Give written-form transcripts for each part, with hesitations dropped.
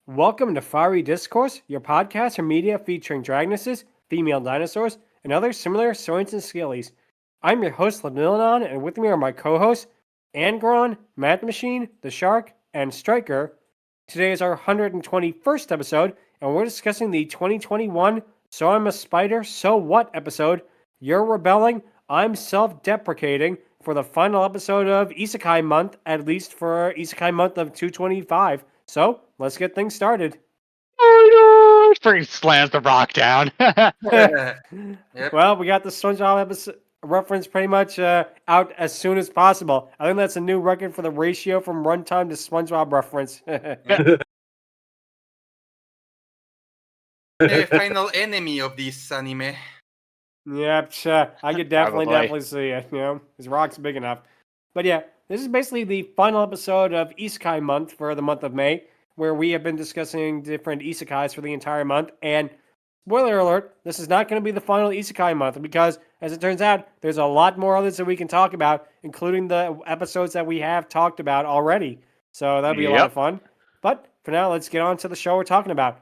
Welcome to Fiery Discourse, your podcast or media featuring dragonesses, female dinosaurs, and other similar saurians and scalies. I'm your host, Ludmillanon, and with me are my co-hosts, Angron, Mathmachine, The Shark, and Stryker. Today is our 121st episode, and we're discussing the 2021 So I'm a Spider, So What episode, You're Rebelling, I'm Self-Deprecating, for the final episode of Isekai Month, at least for Isekai Month of 225. So, let's get things started. Oh no! Freaking slams the rock down. Yep. Well, we got the SpongeBob episode reference pretty much out as soon as possible. I think that's a new record for the ratio from runtime to SpongeBob reference. The final enemy of this anime. Yep, I could definitely see it. You know, his rock's big enough. But yeah, this is basically the final episode of Isekai Month for the month of May, where we have been discussing different isekais for the entire month. And spoiler alert, this is not going to be the final Isekai Month because, as it turns out, there's a lot more others that we can talk about, including the episodes that we have talked about already. So that'll be a lot of fun. But for now, let's get on to the show we're talking about.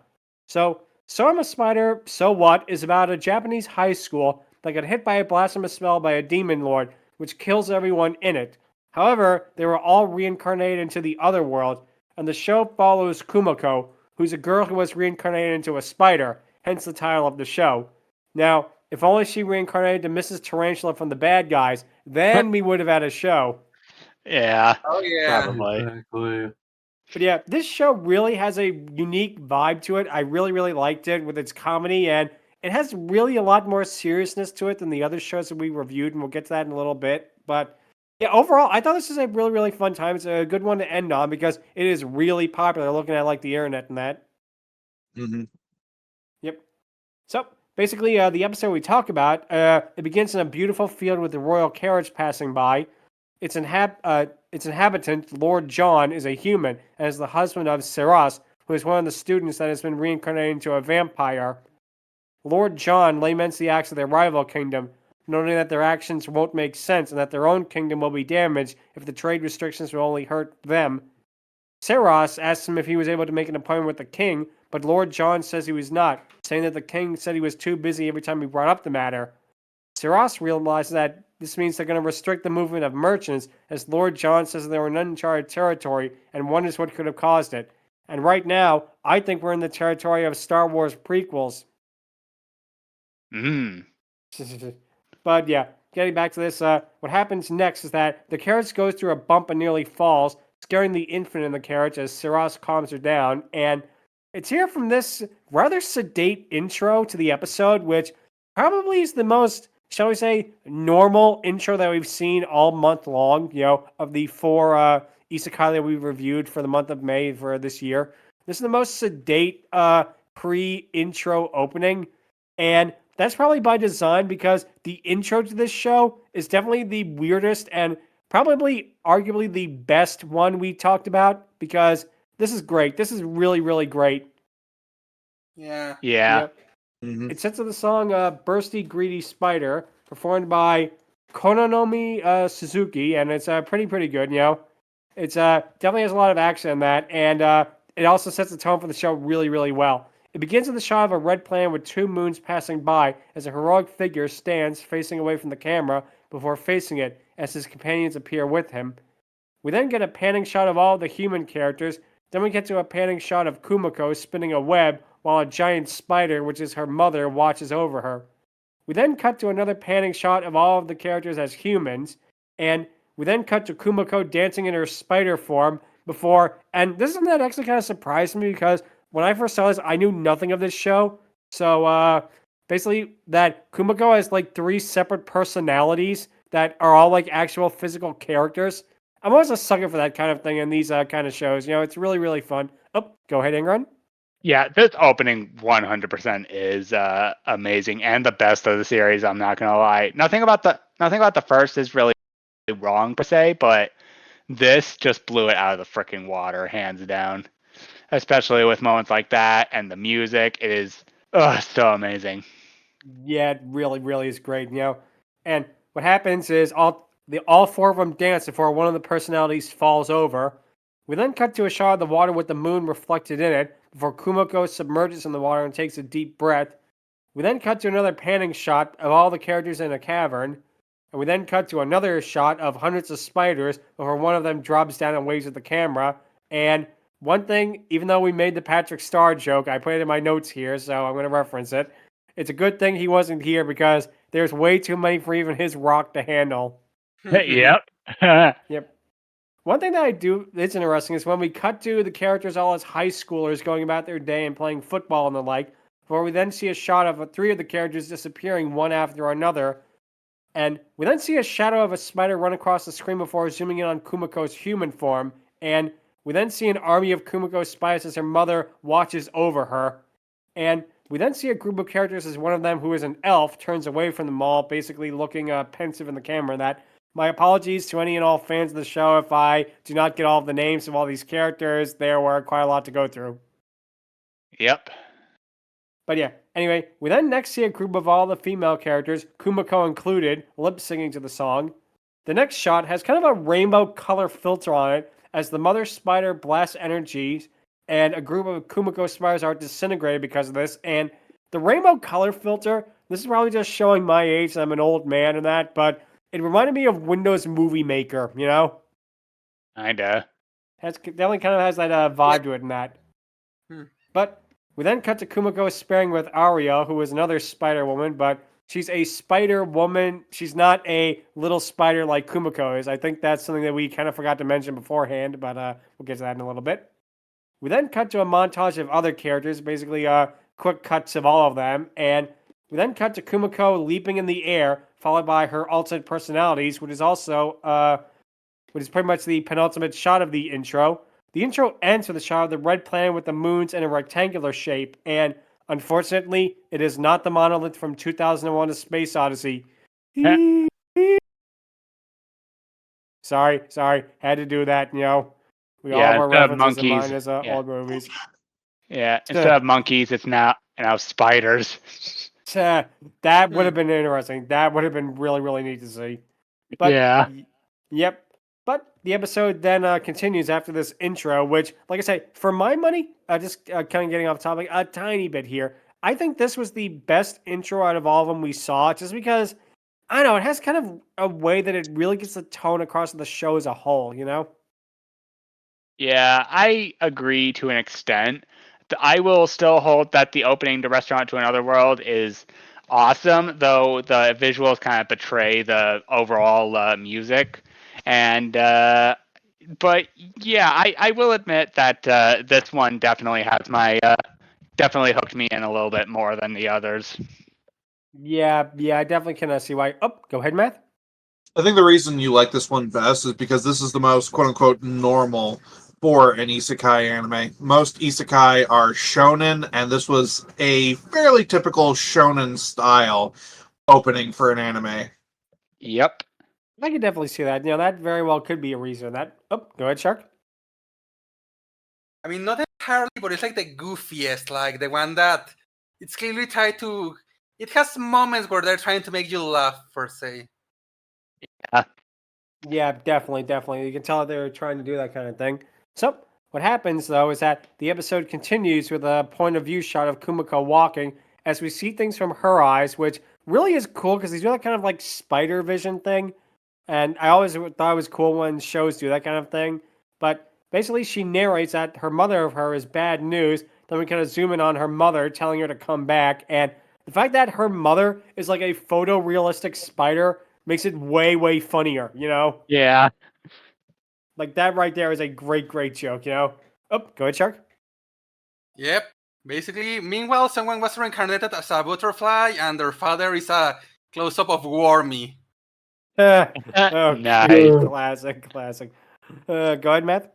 So I'm a Spider, So What is about a Japanese high school that got hit by a blasphemous spell by a demon lord, which kills everyone in it. However, they were all reincarnated into the other world, and the show follows Kumoko, who's a girl who was reincarnated into a spider, hence the title of the show. Now, if only she reincarnated to Mrs. Tarantula from the bad guys, then we would have had a show. Yeah. Oh yeah. Probably. Exactly. But yeah, this show really has a unique vibe to it. I really liked it with its comedy, and it has really a lot more seriousness to it than the other shows that we reviewed, and we'll get to that in a little bit. But yeah, overall, I thought this was a really fun time. It's a good one to end on because it is really popular looking at like the internet and that. Mm-hmm. Yep. So basically, the episode we talk about, it begins in a beautiful field with the royal carriage passing by. Its inhabitant, Lord John, is a human and is the husband of Seras, who is one of the students that has been reincarnated into a vampire. Lord John laments the acts of their rival kingdom, noting that their actions won't make sense and that their own kingdom will be damaged if the trade restrictions will only hurt them. Seras asks him if he was able to make an appointment with the king, but Lord John says he was not, saying that the king said he was too busy every time he brought up the matter. Seras realizes that this means they're going to restrict the movement of merchants, as Lord John says they were in uncharted territory and wonders what could have caused it. And right now, I think we're in the territory of Star Wars prequels. But yeah, getting back to this, what happens next is that the carriage goes through a bump and nearly falls, scaring the infant in the carriage as Seras calms her down. And it's here from this rather sedate intro to the episode, which probably is the most, shall we say, normal intro that we've seen all month long, you know, of the four isekai that we've reviewed for the month of May for this year. This is the most sedate pre-intro opening, and that's probably by design because the intro to this show is definitely the weirdest and probably arguably the best one we talked about because this is great. This is really great. Yeah. Yep. Mm-hmm. It sets to the song Bursty Greedy Spider, performed by Kononomi Suzuki, and it's pretty good, you know. It's definitely has a lot of action in that, and it also sets the tone for the show really well. It begins with the shot of a red planet with two moons passing by as a heroic figure stands facing away from the camera before facing it as his companions appear with him. We then get a panning shot of all the human characters, then we get to a panning shot of Kumoko spinning a web while a giant spider, which is her mother, watches over her. We then cut to another panning shot of all of the characters as humans, and we then cut to Kumoko dancing in her spider form before, and this is something that actually kind of surprised me because when I first saw this, I knew nothing of this show. So, basically, that Kumoko has like 3 separate personalities that are all like actual physical characters. I'm always a sucker for that kind of thing in these kind of shows. You know, it's really fun. Oh, go ahead, Angron. Yeah, this opening 100% is amazing and the best of the series. I'm not gonna lie. Nothing about the first is really wrong per se, but this just blew it out of the freaking water, hands down. Especially with moments like that and the music, it is so amazing. Yeah, it really is great. You know, and what happens is all 4 of them dance before one of the personalities falls over. We then cut to a shot of the water with the moon reflected in it before Kumoko submerges in the water and takes a deep breath. We then cut to another panning shot of all the characters in a cavern. And we then cut to another shot of hundreds of spiders before one of them drops down and waves at the camera. And one thing, even though we made the Patrick Star joke, I put it in my notes here, so I'm going to reference it. It's a good thing he wasn't here because there's way too many for even his rock to handle. Yep. Yep. One thing that I do that's interesting is when we cut to the characters all as high schoolers going about their day and playing football and the like, where we then see a shot of 3 of the characters disappearing one after another. And we then see a shadow of a spider run across the screen before zooming in on Kumoko's human form. And we then see an army of Kumoko spiders as her mother watches over her. And we then see a group of characters as one of them, who is an elf, turns away from them all, basically looking pensive in the camera. That my apologies to any and all fans of the show if I do not get all of the names of all these characters. There were quite a lot to go through. Yep. But yeah, anyway, we then next see a group of all the female characters, Kumoko included, lip-singing to the song. The next shot has kind of a rainbow color filter on it as the mother spider blasts energy, and a group of Kumoko spiders are disintegrated because of this. And the rainbow color filter, this is probably just showing my age, I'm an old man and that, but it reminded me of Windows Movie Maker, you know? Kinda. Definitely kind of has that vibe to it in that. But we then cut to Kumoko sparring with Aria, who is another spider woman, but she's a spider woman. She's not a little spider like Kumoko is. I think that's something that we kind of forgot to mention beforehand, but we'll get to that in a little bit. We then cut to a montage of other characters, basically quick cuts of all of them, and we then cut to Kumoko leaping in the air, followed by her alternate personalities, which is pretty much the penultimate shot of the intro. The intro ends with a shot of the red planet with the moons in a rectangular shape, and unfortunately, it is not the monolith from 2001: A Space Odyssey. Sorry, had to do that, you know. We all have our instead of references in monkeys. mind as old movies. Yeah, instead of monkeys, it's now spiders. That would have been interesting. That would have been really, really neat to see. But, Yeah. Yep. But the episode then continues after this intro, which, like I say, for my money, just kind of getting off topic a tiny bit here, I think this was the best intro out of all of them we saw, just because, I don't know, it has kind of a way that it really gets the tone across the show as a whole, you know? Yeah, I agree to an extent. I will still hold that the opening to Restaurant to Another World is awesome, though the visuals kind of betray the overall music. And but yeah, I will admit that this one definitely has definitely hooked me in a little bit more than the others. Yeah, I definitely can see why. Oh, go ahead, Matt. I think the reason you like this one best is because this is the most quote-unquote normal for an isekai anime. Most isekai are shonen, and this was a fairly typical shonen style opening for an anime. Yep. I can definitely see that. You know, that very well could be a reason. That. Oh, go ahead, Shark. I mean, not entirely, but it's like the goofiest, like the one that it's clearly tied to. It has moments where they're trying to make you laugh, per se. Yeah, definitely. You can tell they're trying to do that kind of thing. So, what happens, though, is that the episode continues with a point of view shot of Kumoko walking as we see things from her eyes, which really is cool because he's doing that kind of like spider vision thing. And I always thought it was cool when shows do that kind of thing. But basically, she narrates that her mother of her is bad news. Then we kind of zoom in on her mother telling her to come back. And the fact that her mother is like a photorealistic spider makes it way, way funnier, you know? Yeah. Like that right there is a great, great joke, you know? Oh, go ahead, Shark. Yep. Basically, meanwhile, someone was reincarnated as a butterfly, and their father is a close-up of Wormy. Oh, Nice. Classic. Go ahead, Matt.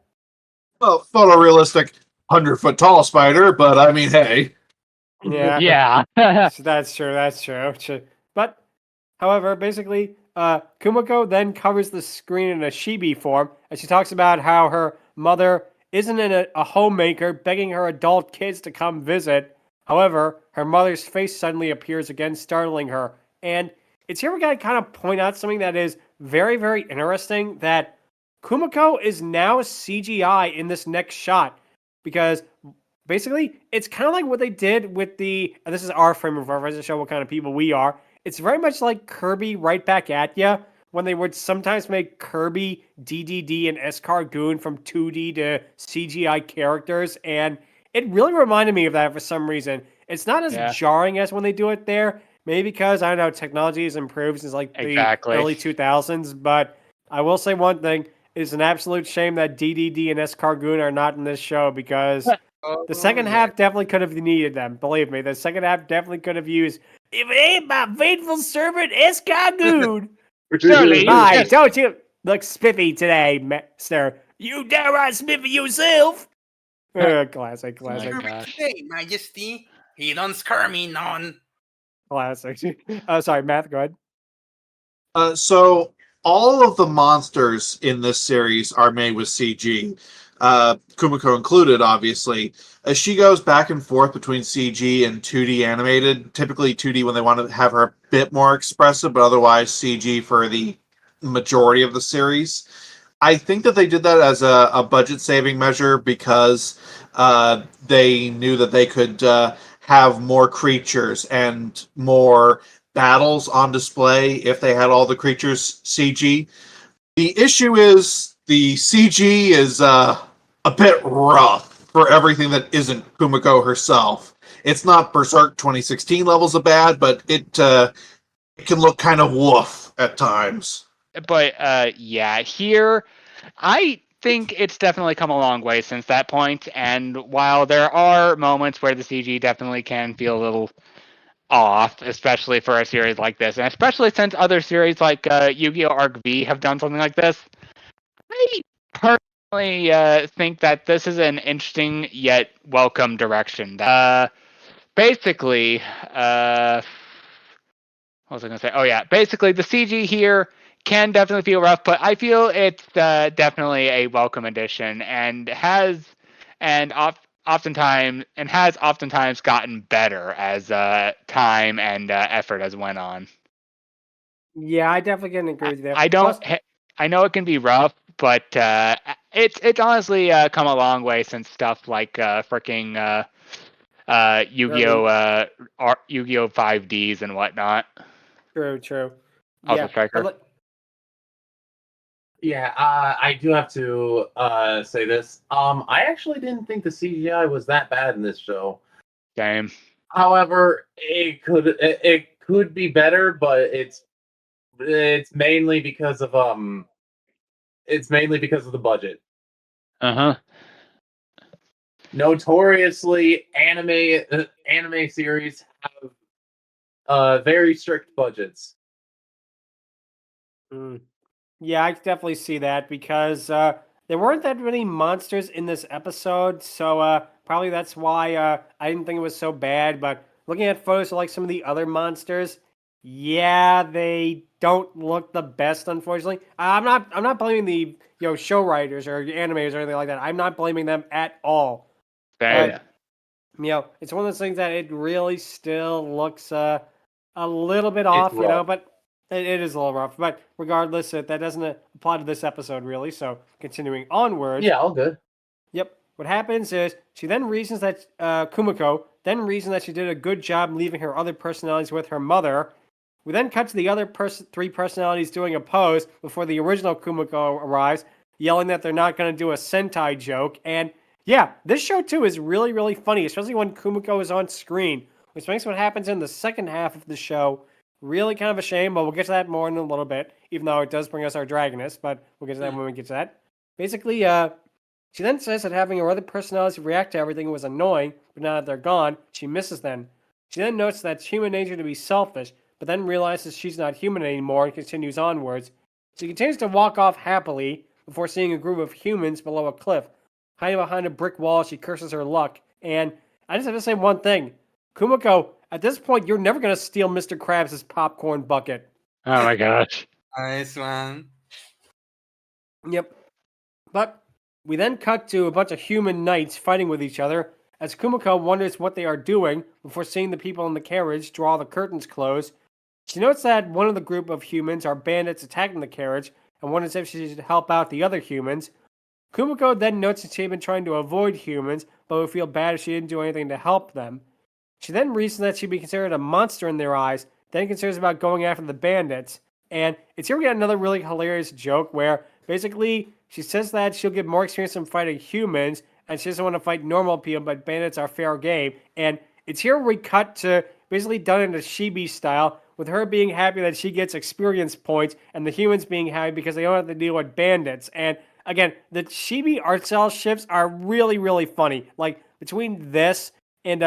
Well, photorealistic 100-foot tall spider, but I mean, hey. Yeah. Yeah. So that's true. But, however, basically, Kumoko then covers the screen in a chibi form as she talks about how her mother isn't a homemaker begging her adult kids to come visit. However, her mother's face suddenly appears again, startling her. And it's here we gotta kind of point out something that is very, very interesting, that Kumoko is now CGI in this next shot, because basically, it's kind of like what they did with and this is our frame of reference to show what kind of people we are. It's very much like Kirby Right Back at Ya, when they would sometimes make Kirby, DDD, and Escargoon from 2D to CGI characters, and it really reminded me of that for some reason. It's not as Yeah. jarring as when they do it there, maybe because, I don't know, technology has improved since like the Exactly. early 2000s, but I will say one thing, it's an absolute shame that DDD and Escargoon are not in this show because the second half definitely could have needed them. Believe me, the second half definitely could have used, if it ain't my faithful servant Escargoon. Surely, My, yes. don't you look spiffy today, mister? You downright spiffy yourself. Classic. Oh gosh. Hey, Majesty, he don't scare me none. Classic. Oh, sorry, Matt, go ahead. So all of the monsters in this series are made with CG, Kumiko included, obviously. As she goes back and forth between CG and 2D animated, typically 2D when they want to have her a bit more expressive, but otherwise CG for the majority of the series. I think that they did that as a budget-saving measure because they knew that they could have more creatures and more battles on display if they had all the creatures CG. The issue is the CG is a bit rough for everything that isn't Kumiko herself. It's not Berserk 2016 levels of bad, but it can look kind of woof at times. But yeah, here I think it's definitely come a long way since that point. And while there are moments where the CG definitely can feel a little off, especially for a series like this, and especially since other series like Yu-Gi-Oh! Arc V have done something like this, I personally think that this is an interesting yet welcome direction. Basically, what was I going to say? Oh yeah, basically the CG here can definitely feel rough, but I feel it's definitely a welcome addition and has oftentimes gotten better as time and effort has went on. Yeah, I definitely can agree with you there. I don't. I know it can be rough, but it's honestly come a long way since stuff like freaking Yu-Gi-Oh! Yu-Gi-Oh! 5Ds and whatnot. True. Also, Yeah, Stryker. Yeah, I do have to say this. I actually didn't think the CGI was that bad in this show. Same. However, it could be better, but it's mainly because of the budget. Uh-huh. Notoriously, anime series have very strict budgets. Yeah, I can definitely see that because there weren't that many monsters in this episode, so probably that's why I didn't think it was so bad. But looking at photos of like some of the other monsters, yeah, they don't look the best, unfortunately. I'm not blaming the show writers or animators or anything like that. I'm not blaming them at all. Same. It's one of those things that it really still looks a little bit off, but it is a little rough. But regardless, that doesn't apply to this episode, really. So continuing onward. Yeah, all good. Yep. What happens is she then reasons that Kumiko then reasons that she did a good job leaving her other personalities with her mother. We then cut to the other three personalities doing a pose before the original Kumiko arrives, yelling that they're not going to do a Sentai joke. And yeah, this show too is really, really funny, especially when Kumiko is on screen, which makes what happens in the second half of the show really kind of a shame, but we'll get to that more in a little bit, even though it does bring us our Dragoness, but we'll get to that when we get to that. Basically, she then says that having her other personalities react to everything was annoying, but now that they're gone, she misses them. She then notes that it's human nature to be selfish, but then realizes she's not human anymore and continues onwards. She continues to walk off happily before seeing a group of humans below a cliff. Hiding behind a brick wall, she curses her luck. And I just have to say one thing. Kumiko, at this point, you're never going to steal Mr. Krabs' popcorn bucket. Oh my gosh. Nice one. Yep. But we then cut to a bunch of human knights fighting with each other as Kumiko wonders what they are doing before seeing the people in the carriage draw the curtains close. She notes that one of the group of humans are bandits attacking the carriage and wonders if she should help out the other humans. Kumoko then notes that she had been trying to avoid humans, but would feel bad if she didn't do anything to help them. She then reasons that she'd be considered a monster in their eyes, then considers about going after the bandits. And it's here we get another really hilarious joke where basically she says that she'll get more experience in fighting humans, and she doesn't want to fight normal people, but bandits are fair game. And it's here we cut to basically done in a Chibi style, with her being happy that she gets experience points, and the humans being happy because they don't have to deal with bandits. And again, the Chibi art style shifts are really, really funny. Like between this and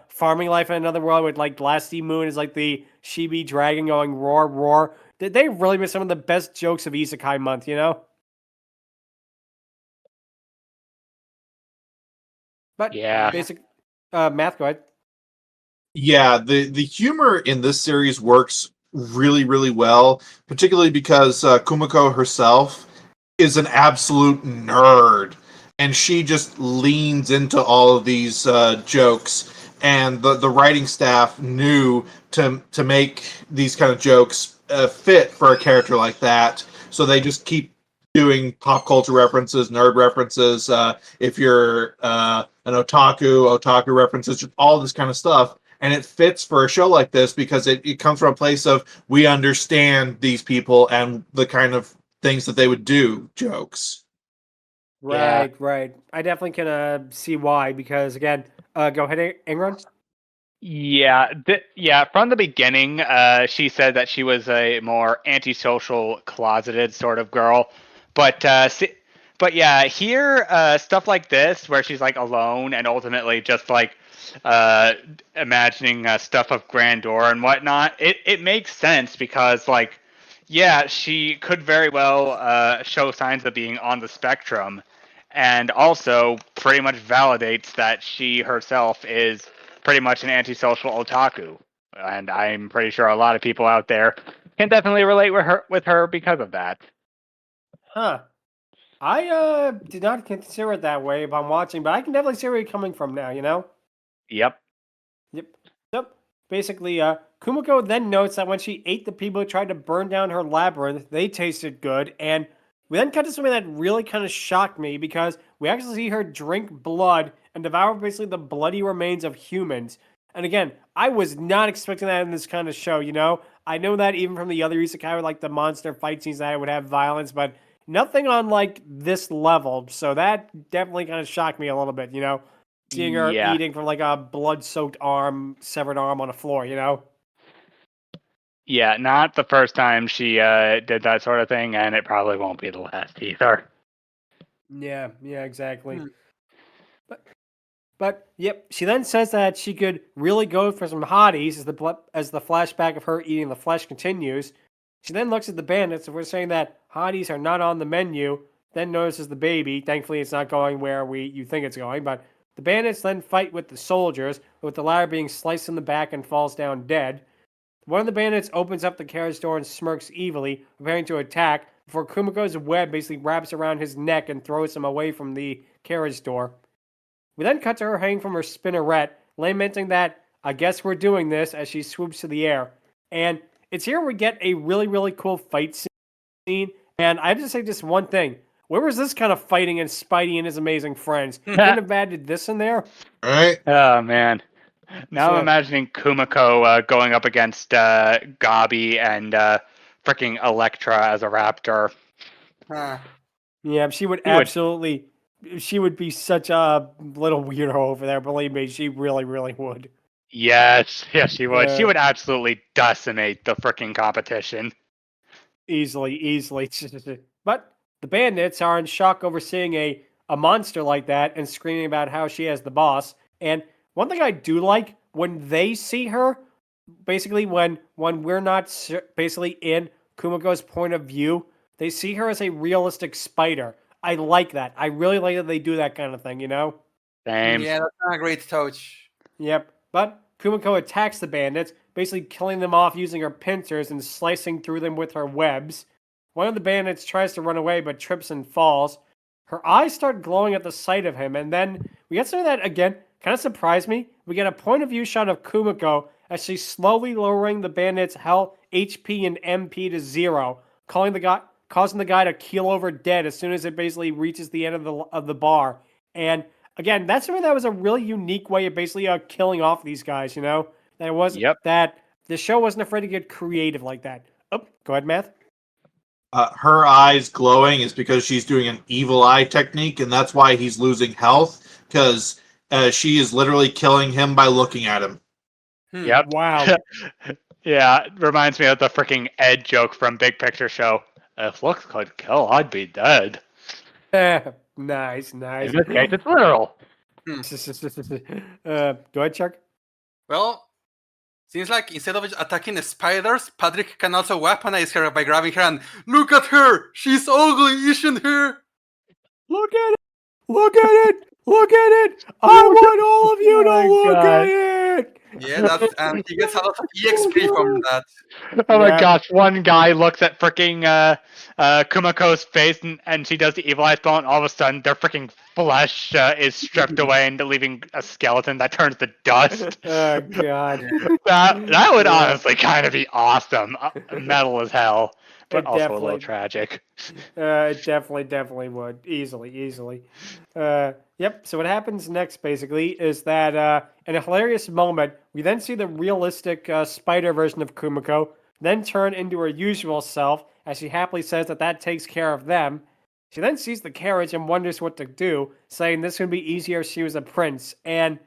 Farming Life in Another World with like Glassy Moon is like the Chibi dragon going roar, roar. They've really been some of the best jokes of Isekai Month, you know? But Yeah. basic math, go ahead. Yeah, the humor in this series works really, really well, particularly because Kumiko herself is an absolute nerd, and she just leans into all of these jokes. And the writing staff knew to make these kind of jokes fit for a character like that, so they just keep doing pop culture references, nerd references. If you're an otaku references, just all this kind of stuff. And it fits for a show like this because it comes from a place of we understand these people and the kind of things that they would do, jokes. Right, right. I definitely can see why, because again, go ahead, Angron. Yeah, from the beginning, she said that she was a more antisocial, closeted sort of girl. But yeah, here, stuff like this, where she's like alone and ultimately just like imagining stuff of grandeur and whatnot, it makes sense because like, yeah, she could very well show signs of being on the spectrum, and also pretty much validates that she herself is pretty much an antisocial otaku, and I'm pretty sure a lot of people out there can definitely relate with her because of that. Huh. I did not consider it that way if I'm watching, but I can definitely see where you're coming from now, you know? Yep. Yep. So basically, Kumiko then notes that when she ate the people who tried to burn down her labyrinth, they tasted good, and we then cut to something that really kind of shocked me because we actually see her drink blood and devour basically the bloody remains of humans. And again, I was not expecting that in this kind of show, you know? I know that even from the other isekai with like the monster fight scenes that I would have violence, but nothing on like this level. So that definitely kind of shocked me a little bit, you know? Seeing her Yeah. eating from like a blood-soaked arm, severed arm on the floor, you know? Yeah, not the first time she did that sort of thing, and it probably won't be the last either. Yeah, exactly. Hmm. But yep, she then says that she could really go for some hotties as the flashback of her eating the flesh continues. She then looks at the bandits, and we're saying that hotties are not on the menu. Then notices the baby. Thankfully, it's not going where you think it's going. But the bandits then fight with the soldiers, with the latter being sliced in the back and falls down dead. One of the bandits opens up the carriage door and smirks evilly, preparing to attack, before Kumiko's web basically wraps around his neck and throws him away from the carriage door. We then cut to her hanging from her spinneret, lamenting that, I guess we're doing this, as she swoops to the air. And it's here we get a really, really cool fight scene. And I have to say just one thing. Where was this kind of fighting in Spidey and his amazing friends? You couldn't have added this in there? All right. Oh man. Now So- I'm imagining Kumiko going up against Gabi and freaking Elektra as a raptor. Huh. Yeah, she would He would- absolutely... She would be such a little weirdo over there. Believe me, she really, really would. Yes, she would. She Yeah. would absolutely decimate the freaking competition. Easily. But the bandits are in shock over seeing a monster like that and screaming about how she has the boss. And one thing I do like, when they see her, basically when we're not basically in Kumiko's point of view, they see her as a realistic spider. I like that. I really like that they do that kind of thing, you know? Same. Yeah, that's not a great touch. Yep. But Kumiko attacks the bandits, basically killing them off using her pincers and slicing through them with her webs. One of the bandits tries to run away but trips and falls. Her eyes start glowing at the sight of him, and then we get something that, again, kind of surprised me. We get a point of view shot of Kumiko as she's slowly lowering the bandits' health, HP, and MP to 0, calling the causing the guy to keel over dead as soon as it basically reaches the end of the bar. And again, that's something that was a really unique way of basically killing off these guys. That it was that the show wasn't afraid to get creative like that. Oh, go ahead, Math. Her eyes glowing is because she's doing an evil eye technique, and that's why he's losing health, because she is literally killing him by looking at him. Yep. Wow. Yeah, it reminds me of the freaking Ed joke from Big Picture Show. If looks could kill, I'd be dead. Nice. In this case, it's literal. Go ahead, Chuck. Well, seems like instead of attacking the spiders, Patrick can also weaponize her by grabbing her and look at her. She's ugly, isn't her? Look at it. Look at it. Look at it. I want all of you to look at it. Yeah, and he gets a lot of EXP from that. Oh my gosh, one guy looks at freaking Kumako's face and she does the evil eye spell, and all of a sudden their freaking flesh is stripped away and leaving a skeleton that turns to dust. Oh god. That would honestly kind of be awesome. Metal as hell, but also a little tragic. It definitely would. Easily. Yep, so what happens next, basically, is that in a hilarious moment, we then see the realistic spider version of Kumoko then turn into her usual self, as she happily says that takes care of them. She then sees the carriage and wonders what to do, saying this would be easier if she was a prince. And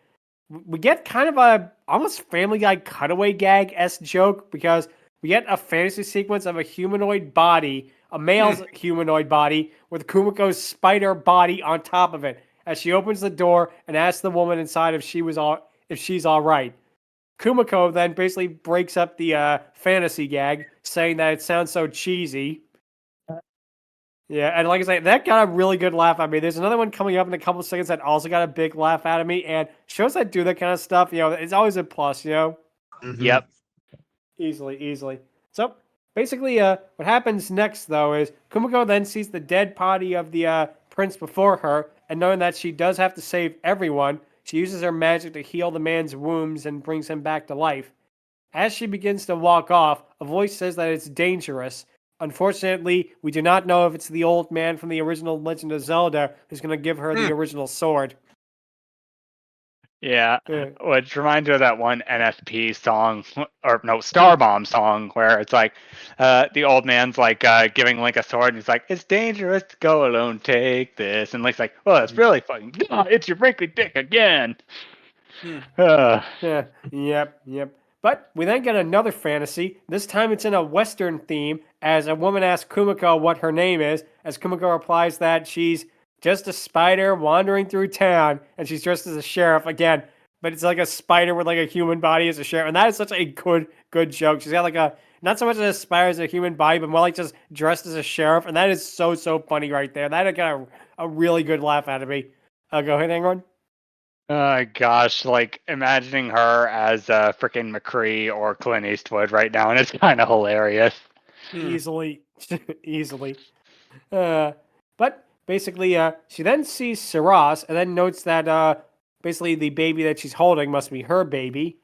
we get kind of a almost Family Guy cutaway gag-esque joke, because we get a fantasy sequence of a humanoid body, a male's humanoid body, with Kumoko's spider body on top of it, as she opens the door and asks the woman inside if she's all right. Kumoko then basically breaks up the fantasy gag, saying that it sounds so cheesy. Yeah, and like I say, that got a really good laugh out of me. There's another one coming up in a couple of seconds that also got a big laugh out of me, and shows that do that kind of stuff, it's always a plus, Mm-hmm. Yep. Easily. So, basically, what happens next, though, is Kumoko then sees the dead body of the prince before her, and knowing that she does have to save everyone, she uses her magic to heal the man's wounds and brings him back to life. As she begins to walk off, a voice says that it's dangerous. Unfortunately, we do not know if it's the old man from the original Legend of Zelda who's going to give her the original sword. Yeah, which reminds me of that one NFP song, or no, Starbomb song, where it's like the old man's like giving Link a sword, and he's like, "It's dangerous to go alone, take this," and Link's like, "Well, it's really fucking, it's your wrinkly dick again." Yep. But we then get another fantasy. This time it's in a Western theme, as a woman asks Kumoko what her name is, as Kumoko replies that she's just a spider wandering through town, and she's dressed as a sheriff again. But it's like a spider with like a human body as a sheriff, and that is such a good joke. She's got like a not so much as a spider as a human body, but more like just dressed as a sheriff, and that is so funny right there. That got a really good laugh out of me. Go ahead, Angron. Oh gosh, like imagining her as freaking McCree or Clint Eastwood right now, and it's kind of hilarious. Easily. But basically, she then sees Saras and then notes that basically the baby that she's holding must be her baby.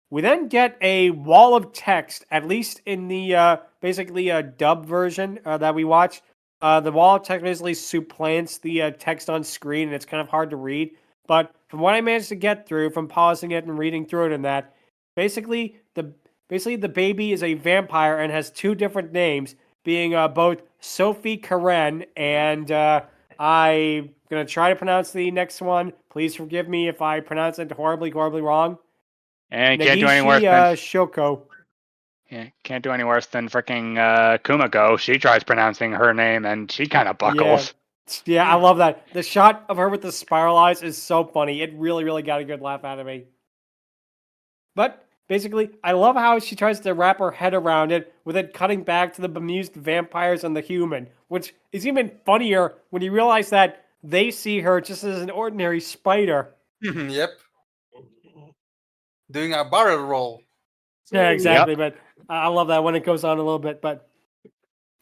We then get a wall of text, at least in the basically a dub version that we watch. The wall of text basically supplants the text on screen, and it's kind of hard to read. But from what I managed to get through, from pausing it and reading through it and that, basically the baby is a vampire and has two different names, being both Sophie Karen and I'm going to try to pronounce the next one. Please forgive me if I pronounce it horribly wrong. And can't do any worse than Shoko. Yeah, can't do any worse than freaking Kumako. She tries pronouncing her name and she kind of buckles. Yeah, I love that. The shot of her with the spiral eyes is so funny. It really got a good laugh out of me. But basically, I love how she tries to wrap her head around it, with it cutting back to the bemused vampires and the human, which is even funnier when you realize that they see her just as an ordinary spider. Yep. Doing a barrel roll. Yeah, exactly. But I love that when it goes on a little bit. But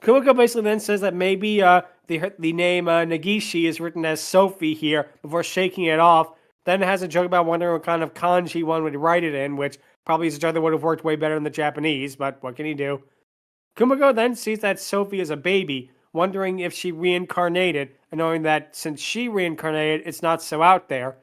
Kumoko basically then says that maybe the name Nagishi is written as Sophie here before shaking it off. Then it has a joke about wondering what kind of kanji one would write it in, which probably is a joke that would have worked way better in the Japanese, but what can you do? Kumoko then sees that Sophie is a baby, wondering if she reincarnated, and knowing that since she reincarnated, it's not so out there.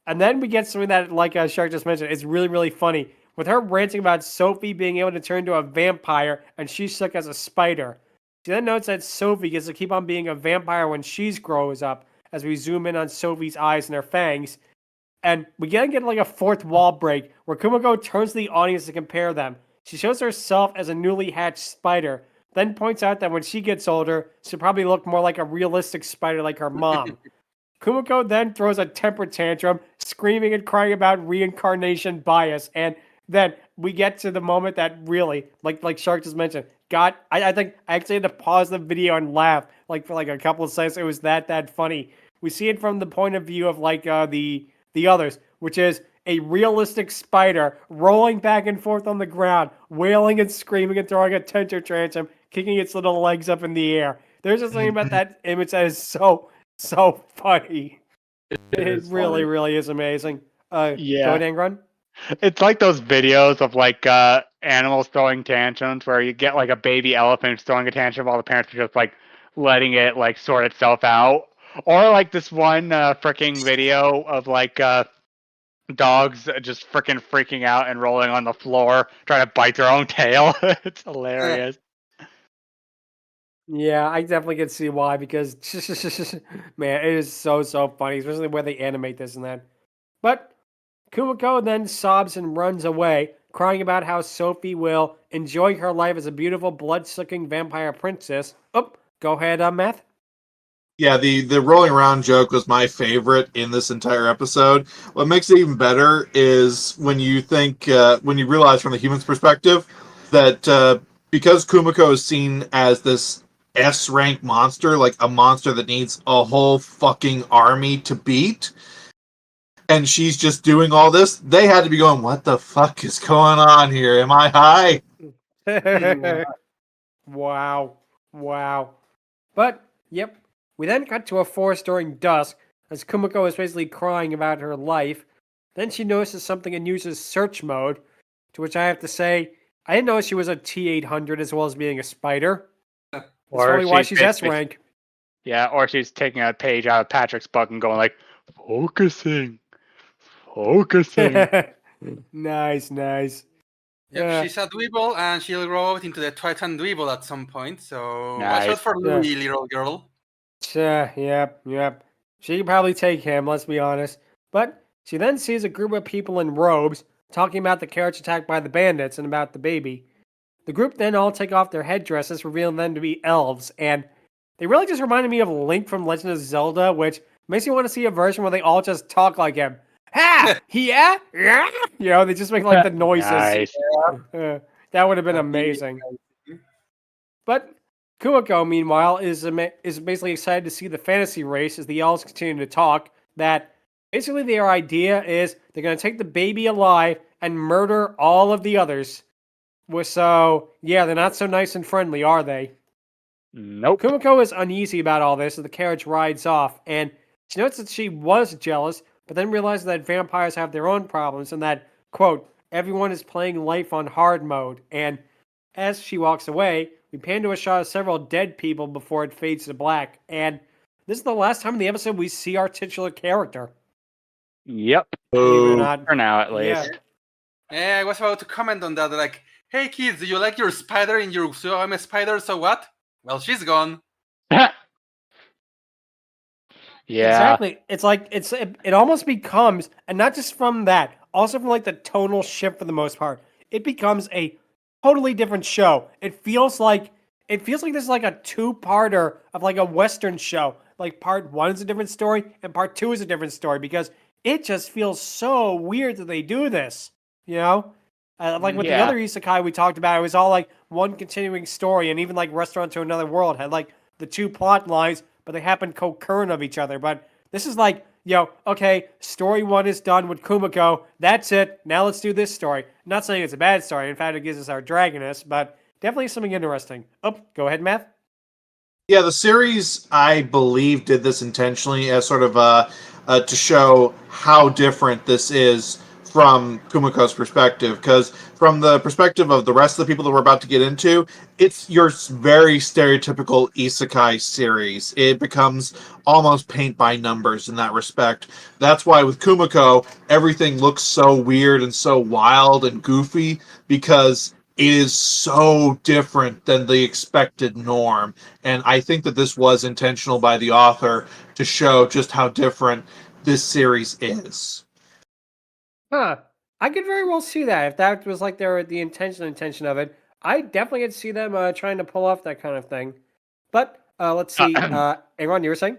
And then we get something that, like Shark just mentioned, is really, really funny. With her ranting about Sophie being able to turn into a vampire and she's stuck as a spider. She then notes that Sophie gets to keep on being a vampire when she grows up, as we zoom in on Sophie's eyes and her fangs. And we get like a fourth wall break where Kumoko turns to the audience to compare them. She shows herself as a newly hatched spider, then points out that when she gets older, she'll probably look more like a realistic spider like her mom. Kumoko then throws a temper tantrum, screaming and crying about reincarnation bias, and then we get to the moment that really, like Shark just mentioned, I think I actually had to pause the video and laugh for a couple of seconds. It was that funny. We see it from the point of view of the others, which is a realistic spider rolling back and forth on the ground, wailing and screaming and throwing a temper tantrum, kicking its little legs up in the air. There's just something about that image that is so funny. It really, really is amazing. Go ahead, Angron. It's like those videos of animals throwing tantrums where you get like a baby elephant throwing a tantrum while the parents are just letting it sort itself out. Or like this one freaking video of dogs just freaking out and rolling on the floor, trying to bite their own tail. It's hilarious. Yeah, I definitely can see why, because man, it is so funny, especially where they animate this and that. But Kumiko then sobs and runs away, crying about how Sophie will enjoy her life as a beautiful, blood-sucking vampire princess. Oh, go ahead, Math. Yeah, the rolling around joke was my favorite in this entire episode. What makes it even better is when you realize from the human's perspective that because Kumiko is seen as this S-rank monster, like a monster that needs a whole fucking army to beat, and she's just doing all this, they had to be going, what the fuck is going on here? Am I high? Wow. But, yep. We then cut to a forest during dusk, as Kumiko is basically crying about her life. Then she notices something and uses search mode, to which I have to say, I didn't know she was a T-800 as well as being a spider. That's probably why she's S-rank. Yeah, or she's taking a page out of Patrick's book and going focusing. Nice. Yep, she's a dweeble, and she'll grow out into the Triton dweeble at some point, so Nice. watch out for Louie, little girl. Yep. She can probably take him, let's be honest. But she then sees a group of people in robes talking about the carriage attack by the bandits and about the baby. The group then all take off their headdresses, revealing them to be elves, and they really just reminded me of Link from Legend of Zelda, which makes me want to see a version where they all just talk like him. Ha! Yeah? Yeah? They just make the noises. Nice. That would have been amazing. But Kumiko, meanwhile, is basically excited to see the fantasy race as the elves continue to talk, that basically their idea is they're going to take the baby alive and murder all of the others. So, yeah, they're not so nice and friendly, are they? Nope. Kumiko is uneasy about all this as the carriage rides off, and she notes that she was jealous, but then realizes that vampires have their own problems and that, quote, everyone is playing life on hard mode. And as she walks away, we pan to a shot of several dead people before it fades to black. And this is the last time in the episode we see our titular character. Yep. Believe it or not. For now, at least. Yeah, I was about to comment on that, hey kids, do you like your spider in your zoo? I'm a spider, so what? Well, she's gone. Yeah. Exactly. It's it almost becomes, and not just from that, also from the tonal shift for the most part, it becomes a totally different show. It feels like this is a two-parter of a Western show. Part 1 is a different story and part 2 is a different story, because it just feels so weird that they do this. With the other isekai we talked about, it was all one continuing story, and even Restaurant to Another World had the two plot lines, but they happen concurrent of each other. But this is okay, story 1 is done with Kumiko. That's it. Now let's do this story. I'm not saying it's a bad story. In fact, it gives us our dragoness, but definitely something interesting. Oh, go ahead, Math. Yeah, the series, I believe, did this intentionally as sort of to show how different this is from Kumoko's perspective, because from the perspective of the rest of the people that we're about to get into, it's your very stereotypical isekai series. It becomes almost paint by numbers in that respect. That's why with Kumoko, everything looks so weird and so wild and goofy, because it is so different than the expected norm. And I think that this was intentional by the author to show just how different this series is. Huh. I could very well see that if that was like the intention of it. I definitely could see them trying to pull off that kind of thing. But let's see. Angron, you were saying?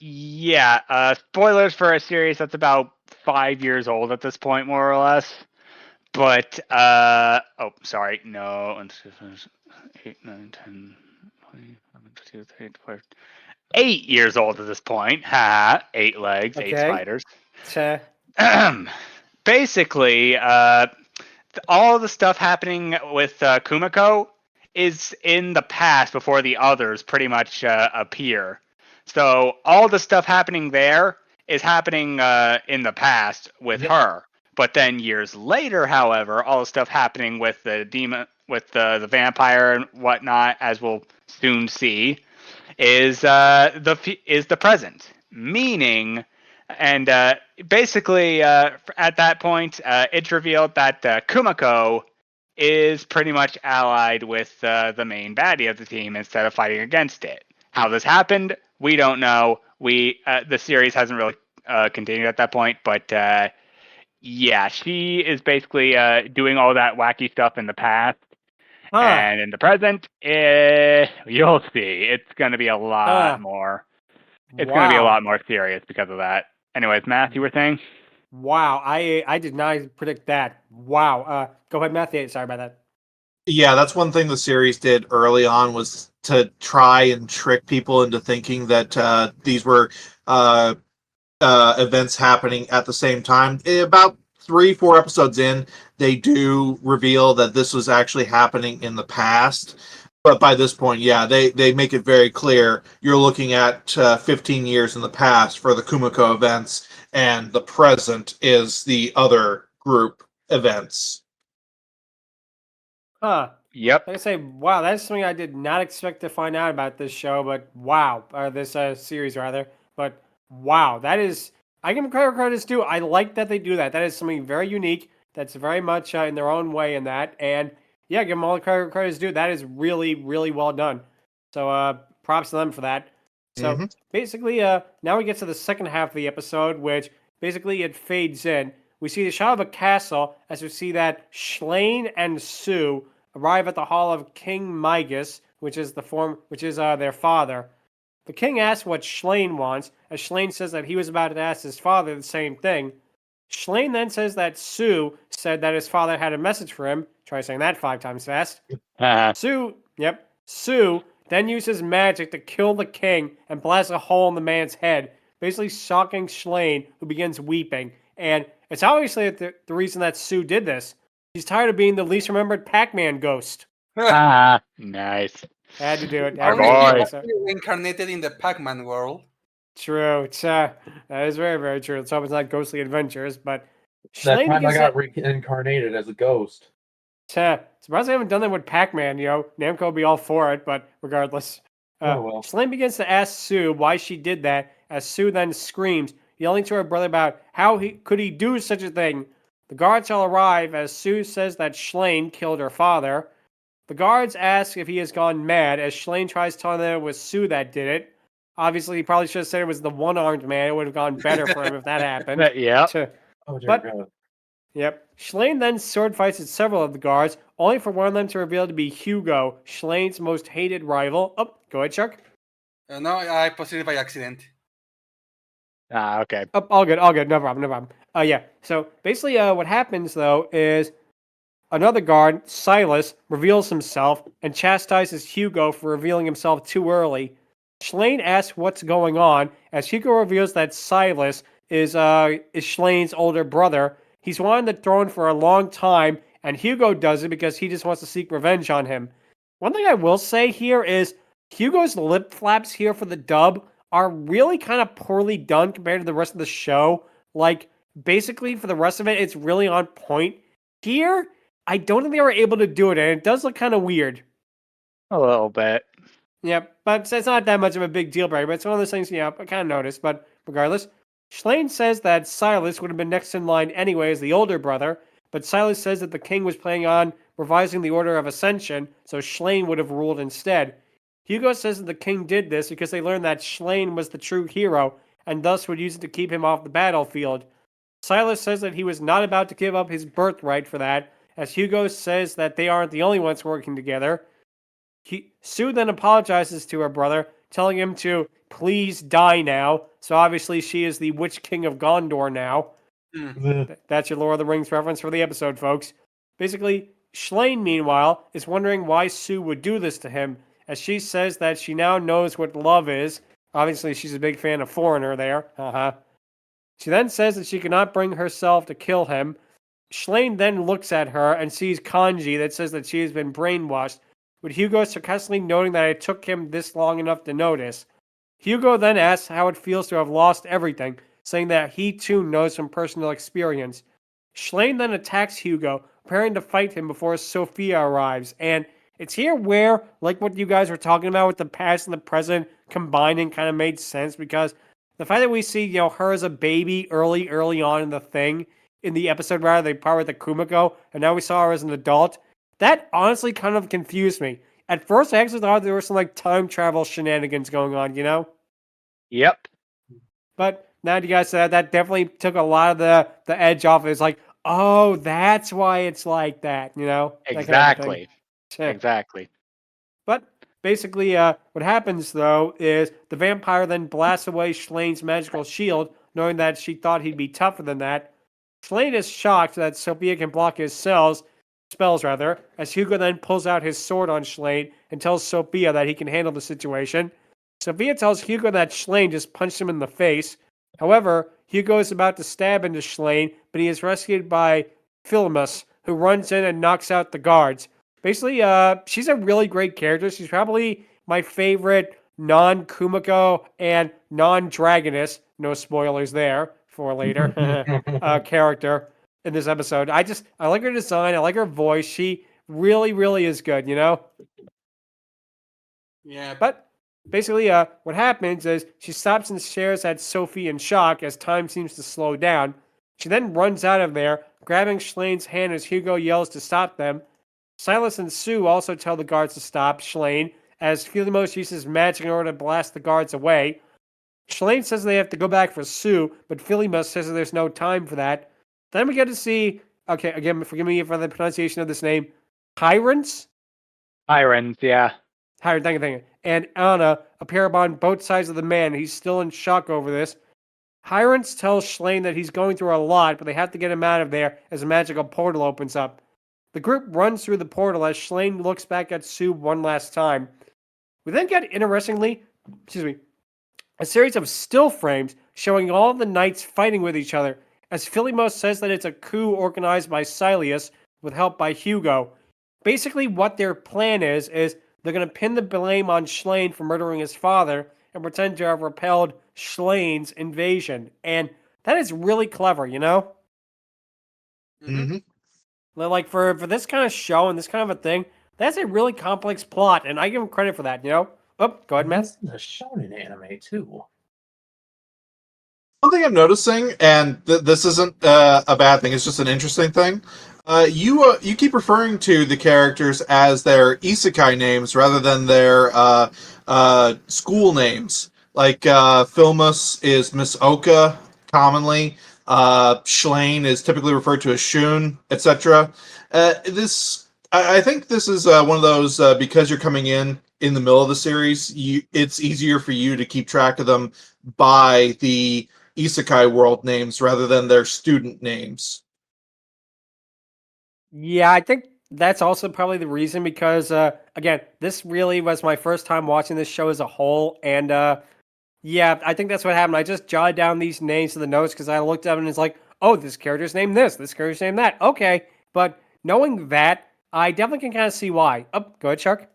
Yeah. Spoilers for a series that's about 5 years old at this point, more or less. But oh, sorry, no. 8, 9, 10, 20, 22, 23, 8 years old at this point. Ha! 8 legs, 8 Okay. spiders. Tch. Basically, all the stuff happening with Kumiko is in the past before the others pretty much appear. So all the stuff happening there is happening in the past with her. But then years later, however, all the stuff happening with the demon, with the vampire and whatnot, as we'll soon see, is the present. Meaning, and basically, at that point, it's revealed that Kumiko is pretty much allied with the main baddie of the team instead of fighting against it. How this happened, we don't know. The series hasn't really continued at that point, but yeah, she is basically doing all that wacky stuff in the past. And in the present, you'll see. It's going to be a lot more. It's going to be a lot more serious because of that. Anyways, Matt, you were saying? Wow, I did not predict that. Wow. Go ahead, Matthew. Sorry about that. Yeah, that's one thing the series did early on, was to try and trick people into thinking that these were events happening at the same time. About 3-4 episodes in, they do reveal that this was actually happening in the past. But by this point, yeah, they make it very clear you're looking at 15 years in the past for the Kumiko events, and the present is the other group events. Huh. Yep. Like I say, wow, that's something I did not expect to find out about this show, but wow, or this series rather. But wow, that is, I give them credit due. I like that they do that. That is something very unique. That's very much in their own way in that. And yeah, give them all the credit due. That is really, really well done. So props to them for that. So basically, now we get to the second half of the episode, which basically it fades in. We see the shot of a castle as we see that Schlain and Sue arrive at the hall of King Migas, which is their father. The king asks what Schlain wants, as Schlain says that he was about to ask his father the same thing. Schlain then says that Sue said that his father had a message for him. Try saying that 5 times fast. Sue then uses magic to kill the king and blast a hole in the man's head, basically shocking Schlain, who begins weeping. And it's obviously the reason that Sue did this. She's tired of being the least remembered Pac-Man ghost. Nice. Had to do it. Our Had to boy. do it. Reincarnated in the Pac-Man world. True. It's, that is very, very true. Let's hope it's not ghostly adventures, but That Schlain time I begins got reincarnated as a ghost. surprised I haven't done that with Pac-Man. Namco would be all for it, but regardless. Well. Schlain begins to ask Sue why she did that, as Sue then screams, yelling to her brother about how could he do such a thing. The guards all arrive as Sue says that Schlain killed her father. The guards ask if he has gone mad, as Schlain tries telling them it was Sue that did it. Obviously, he probably should have said it was the one-armed man. It would have gone better for him if that happened. Yeah. Oh, dear But- God. Yep. Schlain then sword fights at several of the guards, only for one of them to reveal to be Hugo, Schlain's most hated rival. Oh, go ahead, Chuck. No, I posted it by accident. Okay. Oh, all good, no problem. Yeah. So basically, what happens though is another guard, Silas, reveals himself and chastises Hugo for revealing himself too early. Schlain asks what's going on, as Hugo reveals that Silas is Schlain's older brother. He's wanted the throne for a long time, and Hugo does it because he just wants to seek revenge on him. One thing I will say here is Hugo's lip flaps here for the dub are really kind of poorly done compared to the rest of the show. Like, basically for the rest of it, it's really on point. Here, I don't think they were able to do it, and it does look kind of weird. A little bit. Yeah, but it's not that much of a big deal breaker, but it's one of those things, I kind of noticed. But regardless, Schlane says that Silas would have been next in line anyway as the older brother, but Silas says that the king was planning on revising the Order of Ascension, so Schlane would have ruled instead. Hugo says that the king did this because they learned that Schlane was the true hero, and thus would use it to keep him off the battlefield. Silas says that he was not about to give up his birthright for that, as Hugo says that they aren't the only ones working together. Sue then apologizes to her brother, telling him to please die now. So obviously she is the Witch King of Gondor now. That's your Lord of the Rings reference for the episode, folks. Basically, Schlane, meanwhile, is wondering why Sue would do this to him, as she says that she now knows what love is. Obviously, she's a big fan of Foreigner there. She then says that she cannot bring herself to kill him. Schlane then looks at her and sees kanji that says that she has been brainwashed, with Hugo sarcastically noting that it took him this long enough to notice. Hugo then asks how it feels to have lost everything, saying that he too knows from personal experience. Schlane then attacks Hugo, preparing to fight him before Sophia arrives, and it's here where, like what you guys were talking about with the past and the present combining kind of made sense, because the fact that we see, her as a baby early on in the episode rather, the part with the Kumoko, and now we saw her as an adult, that honestly kind of confused me. At first, I actually thought there were some time travel shenanigans going on, Yep. But now you guys said that definitely took a lot of the edge off. It's like, oh, that's why it's like that, that Exactly. kind of thing. Exactly. But basically, what happens though is the vampire then blasts away Schlane's magical shield, knowing that she thought he'd be tougher than that. Schlane is shocked that Sophia can block his spells, as Hugo then pulls out his sword on Schlane and tells Sophia that he can handle the situation. Sophia tells Hugo that Schlane just punched him in the face. However, Hugo is about to stab into Schlane, but he is rescued by Philemus, who runs in and knocks out the guards. Basically, she's a really great character. She's probably my favorite non-Kumoko and non-Dragoness, no spoilers there for later, character in this episode. I like her design. I like her voice. She really, really is good, Yeah. But basically, what happens is she stops and stares at Sophie in shock as time seems to slow down. She then runs out of there, grabbing Schlane's hand as Hugo yells to stop them. Silas and Sue also tell the guards to stop Schlane, as Philemus uses magic in order to blast the guards away. Schlane says they have to go back for Sue, but Philemus says that there's no time for that. Then we get to see, okay, again, forgive me for the pronunciation of this name, Tyrants? Irons, yeah. Thank you. And Anna appear upon both sides of the man. He's still in shock over this. Tyrants tells Schlane that he's going through a lot, but they have to get him out of there as a magical portal opens up. The group runs through the portal as Schlane looks back at Sue one last time. We then get, interestingly, a series of still frames showing all the knights fighting with each other, as Philemus says that it's a coup organized by Silas with help by Hugo. Basically, what their plan is they're going to pin the blame on Schlane for murdering his father and pretend to have repelled Schlane's invasion. And that is really clever, Mm-hmm. Like, for this kind of show and this kind of a thing, that's a really complex plot, and I give him credit for that, Oh, go ahead, Matt. That's the shonen anime, too. One thing I'm noticing, and this isn't a bad thing, it's just an interesting thing. You keep referring to the characters as their isekai names rather than their school names. Like Filmus is Miss Oka commonly. Schlane is typically referred to as Shun, etc. I think this is one of those because you're coming in the middle of the series. It's easier for you to keep track of them by the isekai world names rather than their student names. Yeah, I think that's also probably the reason because, again, this really was my first time watching this show as a whole. And, yeah, I think that's what happened. I just jotted down these names to the notes because I looked at them and it's like, oh, this character's named this character's named that. Okay. But knowing that, I definitely can kind of see why. Oh, go ahead, Shark.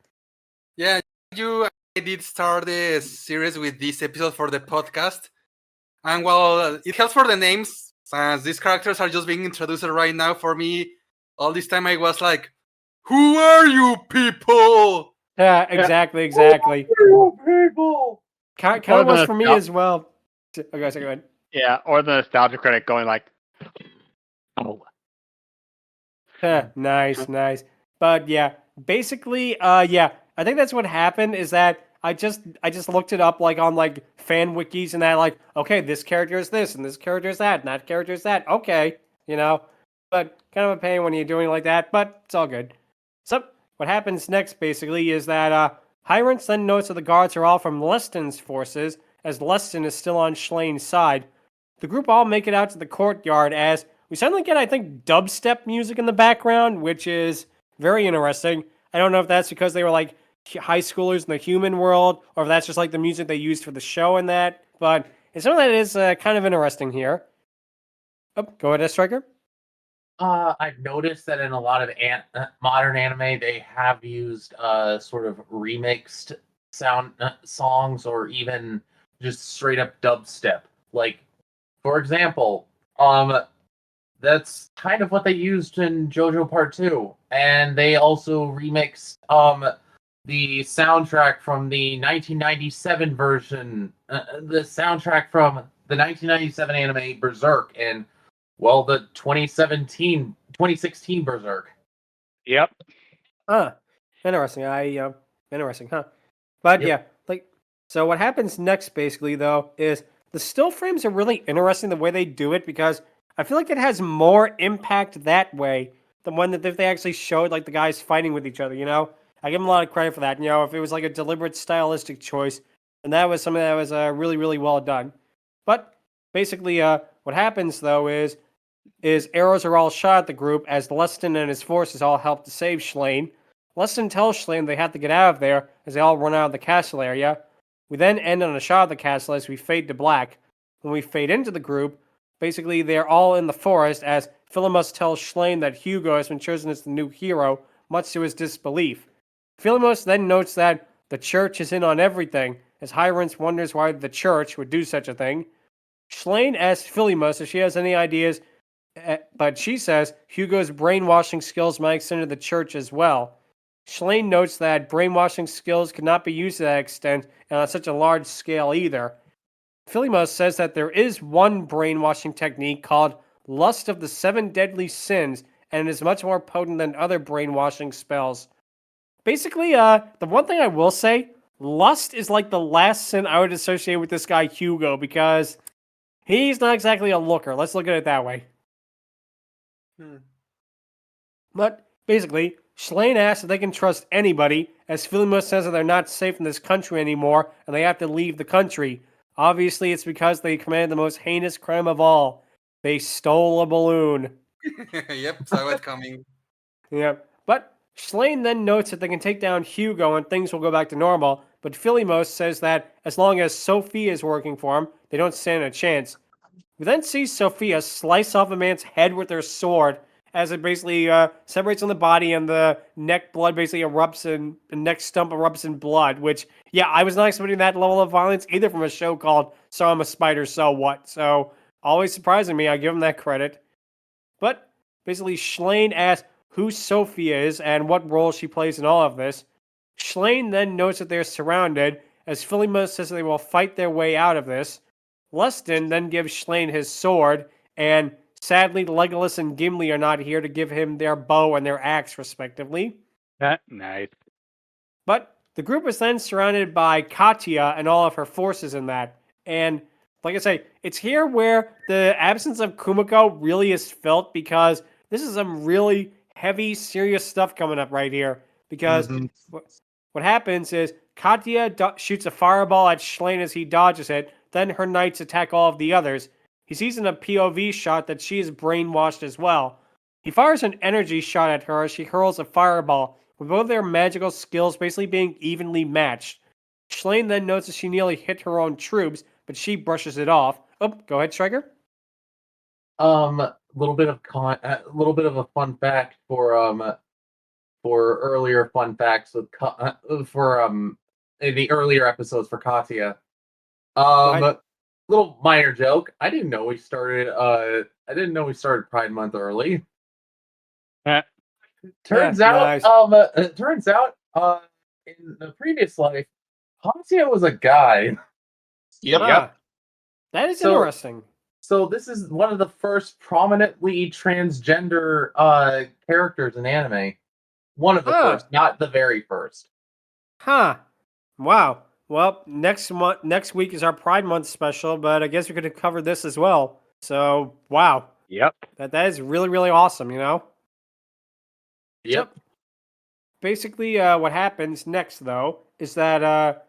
Yeah, I did start the series with this episode for the podcast. And while it helps for the names, Since these characters are just being introduced right now, for me, all this time I was like, "Who are you people?" Yeah, exactly. People. Kind Or of was the for me nostal- as well. Okay, so go ahead. Yeah, or the nostalgia critic going like, "Oh, Nice. But yeah, basically, yeah, I think that's what happened is that I just looked it up like on like fan wikis and that like, okay, this character is this and this character is that and that character is that. Okay, you know, but kind of a pain when you're doing like that, but it's all good. So what happens next basically is that Hyrance then notes that the guards are all from Leston's forces, as Leston is still on Schlane's side. The group all make it out to the courtyard as we suddenly get, I think, dubstep music in the background, which is very interesting. I don't know if that's because they were like high schoolers in the human world, or if that's just like the music they used for the show and that. But it's something that is kind of interesting here. Oh, go ahead, Stryker. I've noticed that in a lot of modern anime, they have used sort of remixed sound songs or even just straight up dubstep. Like, for example, that's kind of what they used in JoJo Part 2. And they also remixed the soundtrack from the 1997 version, the soundtrack from the 1997 anime Berserk, and well, the 2016 Berserk. yep." Interesting. Interesting, huh? But Yep. yeah, like, so what happens next basically though is the still frames are really interesting the way they do it because I feel like it has more impact that way than when if they actually showed like the guys fighting with each other. You know, I give them a lot of credit for that. You know, if it was like a deliberate stylistic choice, and that was something that was really well done. But basically, what happens though is arrows are all shot at the group as Leston and his forces all help to save Schlane. Leston tells Schlane they have to get out of there as they all run out of the castle area. We then end on a shot of the castle as we fade to black. When we fade into the group, basically they're all in the forest as Philimos tells Schlane that Hugo has been chosen as the new hero, much to his disbelief. Philimos then notes that the church is in on everything, as Hyrance wonders why the church would do such a thing. Schlane asks Philimos if she has any ideas, but she says Hugo's brainwashing skills might extend to the church as well. Schlane notes that brainwashing skills could not be used to that extent and on such a large scale either. Philimos says that there is one brainwashing technique called Lust of the Seven Deadly Sins, and it is much more potent than other brainwashing spells. Basically, the one thing I will say, lust is like the last sin I would associate with this guy Hugo because he's not exactly a looker. Let's look at it that way. But basically, Schlane asks if they can trust anybody, as Philimos says that they're not safe in this country anymore and they have to leave the country. Obviously, it's because they committed the most heinous crime of all. They stole a balloon. Yep, saw it coming. Yep. But Schlane then notes that they can take down Hugo and things will go back to normal, but Philimos says that as long as Sophia is working for him, they don't stand a chance. We then see Sophia slice off a man's head with her sword as it basically separates on the body and the neck blood basically erupts and the neck stump erupts in blood, which, yeah, I was not expecting that level of violence either from a show called So I'm a Spider, So What? So, always surprising me, I give him that credit. But basically, Schlane asks who Sophia is and what role she plays in all of this. Schlane then notes that they're surrounded, as Philimos says they will fight their way out of this. Leston then gives Schlane his sword, and sadly, Legolas and Gimli are not here to give him their bow and their axe, respectively. Nice. But the group is then surrounded by Katya and all of her forces in that. And like I say, it's here where the absence of Kumoko really is felt because this is some really heavy, serious stuff coming up right here. Because what happens is Katya shoots a fireball at Schlane as he dodges it. Then her knights attack all of the others. He sees in a POV shot that she is brainwashed as well. He fires an energy shot at her as she hurls a fireball, with both their magical skills basically being evenly matched. Schlane then notices she nearly hit her own troops, but she brushes it off. Oh, go ahead, Stryker. Little bit of a fun fact for earlier fun facts with for in the earlier episodes for Katya. ahead. Little minor joke. I didn't know we started. I didn't know we started Pride Month early. Eh, Turns Yeah, out. nice. Turns out. In the previous life, Hansia was a guy. Yep. Huh. That is So- interesting. So this is one of the first prominently transgender characters in anime. One of the Huh. first, not the very first. Huh. Wow. Well, next week is our Pride Month special, but I guess we could have covered this as well. So, wow. Yep. That is really, really awesome, you know? Yep. So, basically, what happens next, though, is that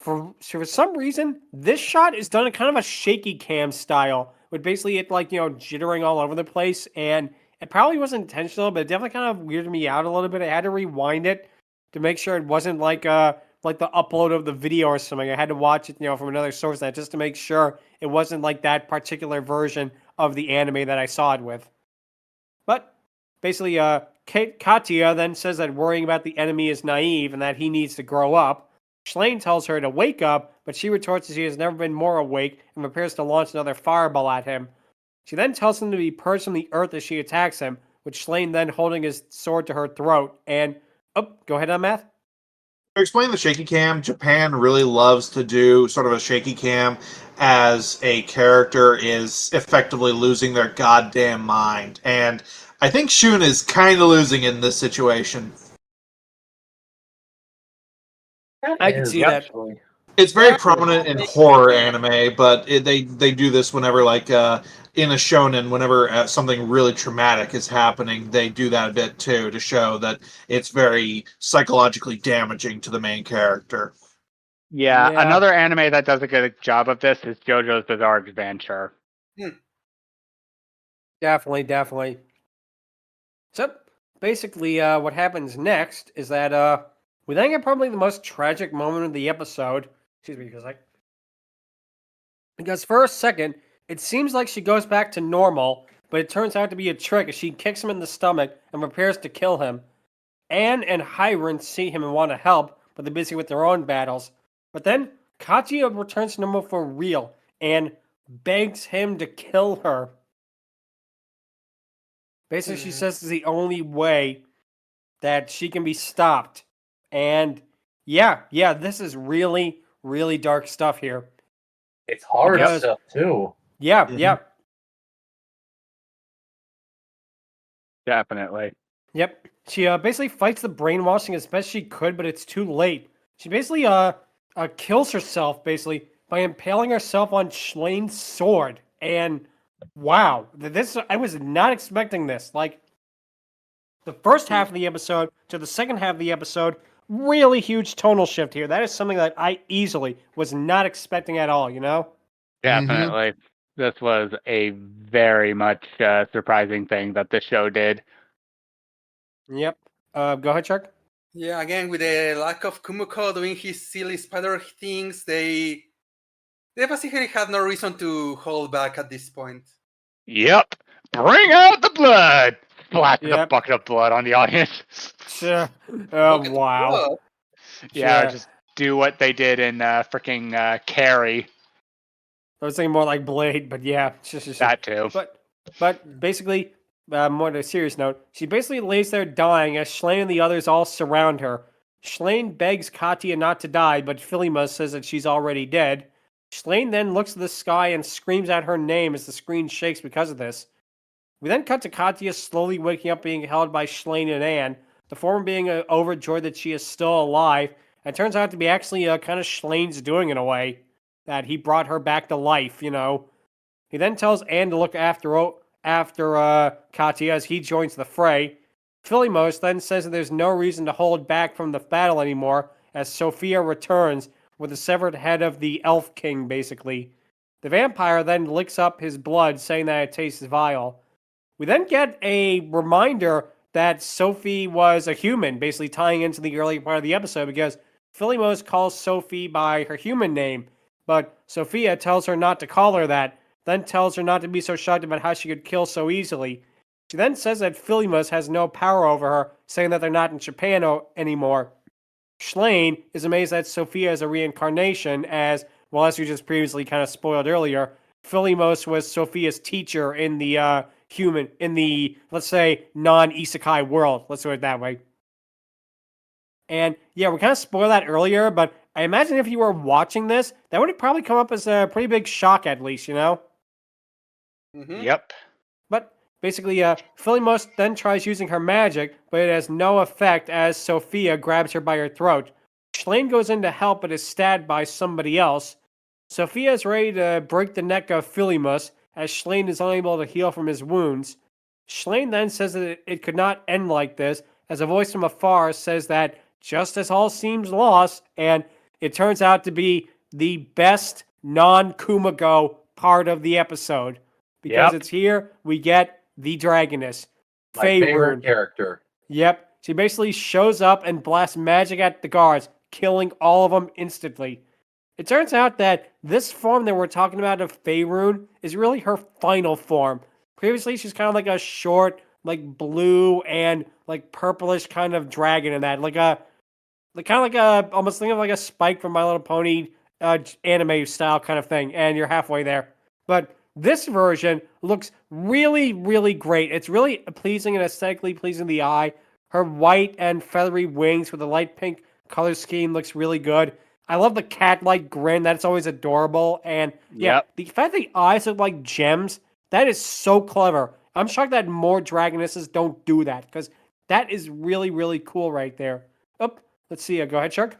for some reason, this shot is done in kind of a shaky cam style, with basically it jittering all over the place, and it probably wasn't intentional, but it definitely kind of weirded me out a little bit. I had to rewind it to make sure it wasn't like the upload of the video or something. I had to watch it, from another source net just to make sure it wasn't like that particular version of the anime that I saw it with. But basically, Katya then says that worrying about the enemy is naive and that he needs to grow up. Schlane tells her to wake up, but she retorts that she has never been more awake and prepares to launch another fireball at him. She then tells him to be purged from the earth as she attacks him, with Schlane then holding his sword to her throat. And, go ahead on Math. To explain the shaky cam, Japan really loves to do sort of a shaky cam as a character is effectively losing their goddamn mind. And I think Shun is kind of losing in this situation. I can see that. Actually. It's very Yeah. prominent in horror anime, but they do this whenever, like, in a shonen, whenever something really traumatic is happening, they do that a bit too to show that it's very psychologically damaging to the main character. Yeah, Yeah. another anime that does a good job of this is JoJo's Bizarre Adventure. Definitely. So, basically, what happens next is that we then get probably the most tragic moment of the episode. Excuse me, because for a second, it seems like she goes back to normal, but it turns out to be a trick as she kicks him in the stomach and prepares to kill him. Anne and Hiron see him and want to help, but they're busy with their own battles. But then, Katya returns to normal for real and begs him to kill her. Basically, she says it's the only way that she can be stopped. And yeah, this is really, really dark stuff here. It's hard Because- stuff too. Yeah, Mhm. yeah. Definitely. Yep. She basically fights the brainwashing as best she could, but it's too late. She basically kills herself basically by impaling herself on Schlane's sword. And wow, this I was not expecting this. Like the first half of the episode to the second half of the episode, really huge tonal shift here. That is something that I easily was not expecting at all, you know? Definitely. This was a very much surprising thing that the show did. Yep. Go ahead, Chuck. Yeah, again, with the lack of Kumoko doing his silly spider things, they basically had no reason to hold back at this point. Yep. Bring out the blood! Splashes a Yep. bucket of blood on the audience. Sure. Look at the Wow. blood. Yeah, Sure. just do what they did in freaking Carrie. I was thinking more like Blade, but yeah. That too. But basically, more on a serious note, she basically lays there dying as Schlane and the others all surround her. Schlane begs Katya not to die, but Philima says that she's already dead. Schlane then looks at the sky and screams out her name as the screen shakes because of this. We then cut to Katya slowly waking up being held by Schlane and Anne, the former being overjoyed that she is still alive, and it turns out to be actually kind of Schlane's doing in a way, that he brought her back to life, you know. He then tells Anne to look after Katya as he joins the fray. Philimos then says that there's no reason to hold back from the battle anymore as Sophia returns with the severed head of the Elf King, basically. The vampire then licks up his blood, saying that it tastes vile. We then get a reminder that Sophie was a human, basically tying into the earlier part of the episode, because Philimos calls Sophie by her human name, but Sophia tells her not to call her that, then tells her not to be so shocked about how she could kill so easily. She then says that Philimos has no power over her, saying that they're not in Japan anymore. Schlane is amazed that Sophia is a reincarnation, as well, as we just previously kind of spoiled earlier, Philimos was Sophia's teacher in the let's say, non-isekai world. Let's do it that way. And yeah, we kind of spoiled that earlier, but I imagine if you were watching this, that would have probably come up as a pretty big shock, at least, you know? Mhm. Yep. But basically, Philimos then tries using her magic, but it has no effect as Sophia grabs her by her throat. Schlane goes in to help, but is stabbed by somebody else. Sophia is ready to break the neck of Philimos, as Schlane is unable to heal from his wounds. Schlane then says that it could not end like this, as a voice from afar says that justice all seems lost, and it turns out to be the best non-Kumoko part of the episode. Because Yep. it's here, we get the Dragoness. My favorite Feirune. character. Yep. She basically shows up and blasts magic at the guards, killing all of them instantly. It turns out that this form that we're talking about of Feirune is really her final form. Previously, she's kind of like a short, like blue and like purplish kind of dragon in that. Almost think of like a Spike from My Little Pony anime style kind of thing, and you're halfway there. But this version looks really, really great. It's really pleasing and aesthetically pleasing to the eye. Her white and feathery wings with a light pink color scheme looks really good. I love the cat-like grin. That's always adorable. And yeah, Yep. the fact the eyes look like gems, that is so clever. I'm shocked that more Dragonesses don't do that, because that is really, really cool right there. Oh, let's see. Go ahead, Shark.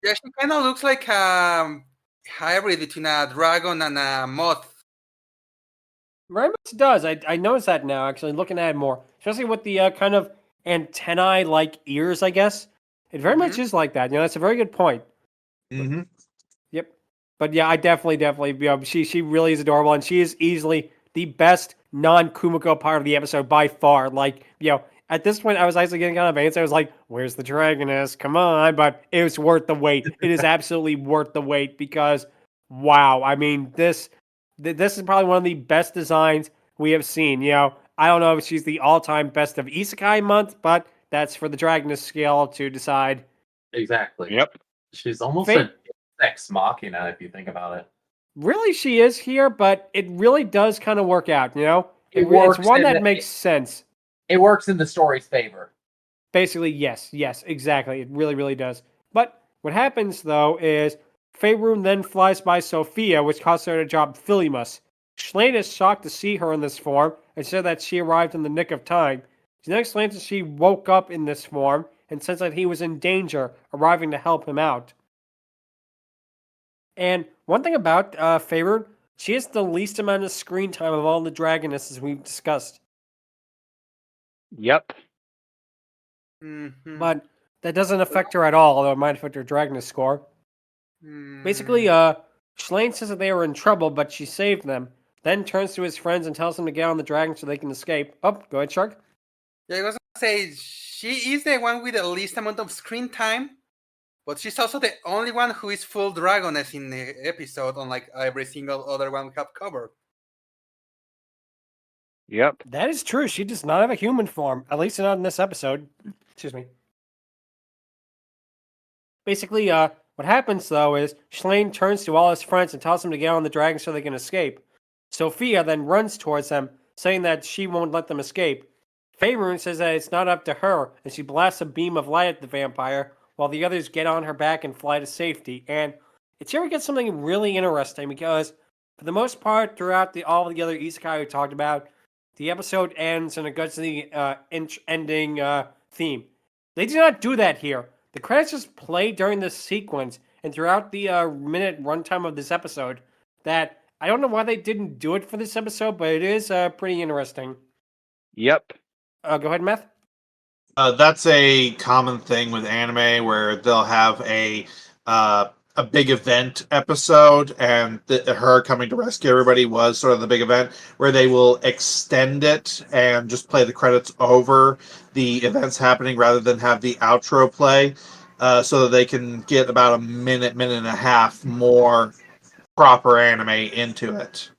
Yeah, she kind of looks like a hybrid between a dragon and a moth. Very much does. I noticed that now, actually, looking at it more. Especially with the kind of antennae-like ears, I guess. It very much is like that. You know, that's a very good point. Mm-hmm. Yep. But yeah, I definitely, she really is adorable, and she is easily the best non-Kumiko part of the episode by far. Like, at this point, I was actually getting kind of antsy. I was like, where's the Dragoness? Come on. But it was worth the wait. It is absolutely worth the wait because, wow. I mean, this is probably one of the best designs we have seen. I don't know if she's the all-time best of Isekai Month, but that's for the Dragoness Scale to decide. Exactly. Yep. She's almost Fa- an ex machina if you think about it. Really, she is here, but it really does kind of work out, It works it's one in that the- makes sense. It works in the story's favor. Basically, yes, exactly. It really, really does. But what happens, though, is Feirune then flies by Sophia, which causes her to drop Philimos. Schlane is shocked to see her in this form and said that she arrived in the nick of time. She then explains that she woke up in this form and says that he was in danger, arriving to help him out. And one thing about Feirune, she has the least amount of screen time of all the Dragonesses we've discussed. Yep. Mhm. But that doesn't affect her at all, although it might affect her Dragoness score. Basically, Schlane says that they were in trouble, but she saved them. Then turns to his friends and tells them to get on the dragon so they can escape. Oh, go ahead, Shark. Yeah, I was gonna say she is the one with the least amount of screen time, but she's also the only one who is full dragoness in the episode, unlike every single other one we have covered. Yep. That is true. She does not have a human form, at least not in this episode. Excuse me. Basically, what happens, though, is Schlane turns to all his friends and tells them to get on the dragon so they can escape. Sophia then runs towards them, saying that she won't let them escape. Feirune says that it's not up to her, and she blasts a beam of light at the vampire, while the others get on her back and fly to safety. And it's here we get something really interesting, because for the most part, throughout all the other isekai we talked about, the episode ends and it goes to the ending theme. They do not do that here. The credits just play during this sequence and throughout the minute runtime of this episode. That I don't know why they didn't do it for this episode, but it is pretty interesting. Yep. Go ahead, Meth. That's a common thing with anime where they'll have a big event episode, and her coming to rescue everybody was sort of the big event, where they will extend it and just play the credits over the events happening rather than have the outro play, so that they can get about a minute and a half more proper anime into it.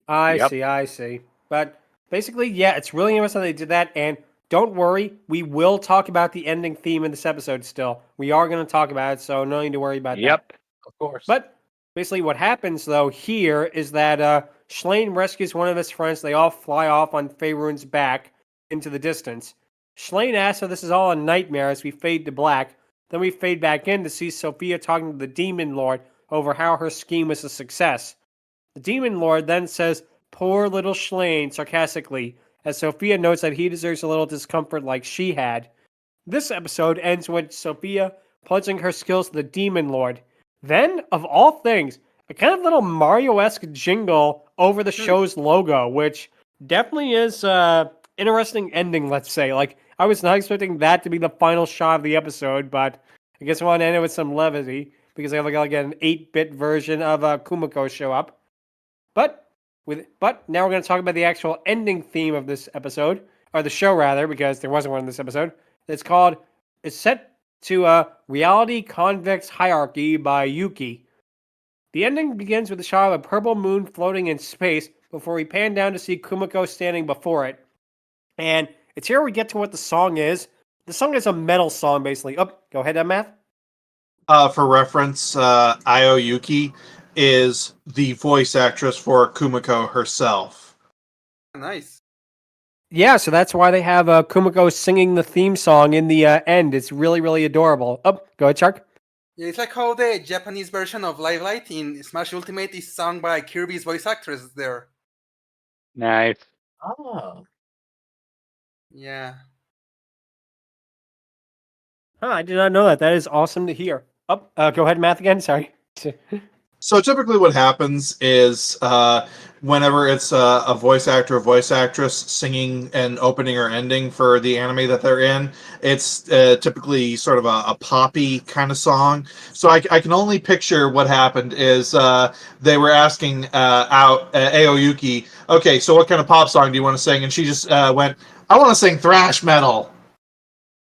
I see. But basically, yeah, it's really interesting they did that, and don't worry, we will talk about the ending theme in this episode still. We are going to talk about it, so no need to worry about that. Yep. Of course. But Basically, what happens though here is that Schlane rescues one of his friends. They all fly off on Feirune's back into the distance. Schlane asks if this is all a nightmare as we fade to black. Then we fade back in to see Sophia talking to the Demon Lord over how her scheme was a success. The Demon Lord then says, "Poor little Schlane," sarcastically, as Sophia notes that he deserves a little discomfort like she had. This episode ends with Sophia pledging her skills to the Demon Lord. Then, of all things, a kind of little Mario-esque jingle over the show's logo, which definitely is interesting ending, let's say. Like, I was not expecting that to be the final shot of the episode, but I guess I want to end it with some levity, because I gotta get an 8-bit version of Kumoko show up. But now we're going to talk about the actual ending theme of this episode, or the show rather, because there wasn't one in this episode. It's set to Reality Convex Hierarchy by Yuki. The ending begins with a shot of a purple moon floating in space before we pan down to see Kumoko standing before it. And it's here we get to what the song is. The song is a metal song, basically. Oh, go ahead, Math. For reference, Io Yuki is the voice actress for Kumiko herself. Nice. Yeah, so that's why they have Kumiko singing the theme song in the end. It's really, really adorable. Oh, go ahead, Shark. Yeah, it's like how the Japanese version of Live Light in Smash Ultimate is sung by Kirby's voice actress there. Nice. Oh. Yeah. Huh, I did not know that. That is awesome to hear. Oh, go ahead, Math, again. Sorry. So typically what happens is whenever it's a voice actor or voice actress singing an opening or ending for the anime that they're in, it's typically sort of a poppy kind of song. So I can only picture what happened is they were asking Ao Yuki, okay, so what kind of pop song do you want to sing? And she just went, I want to sing thrash metal.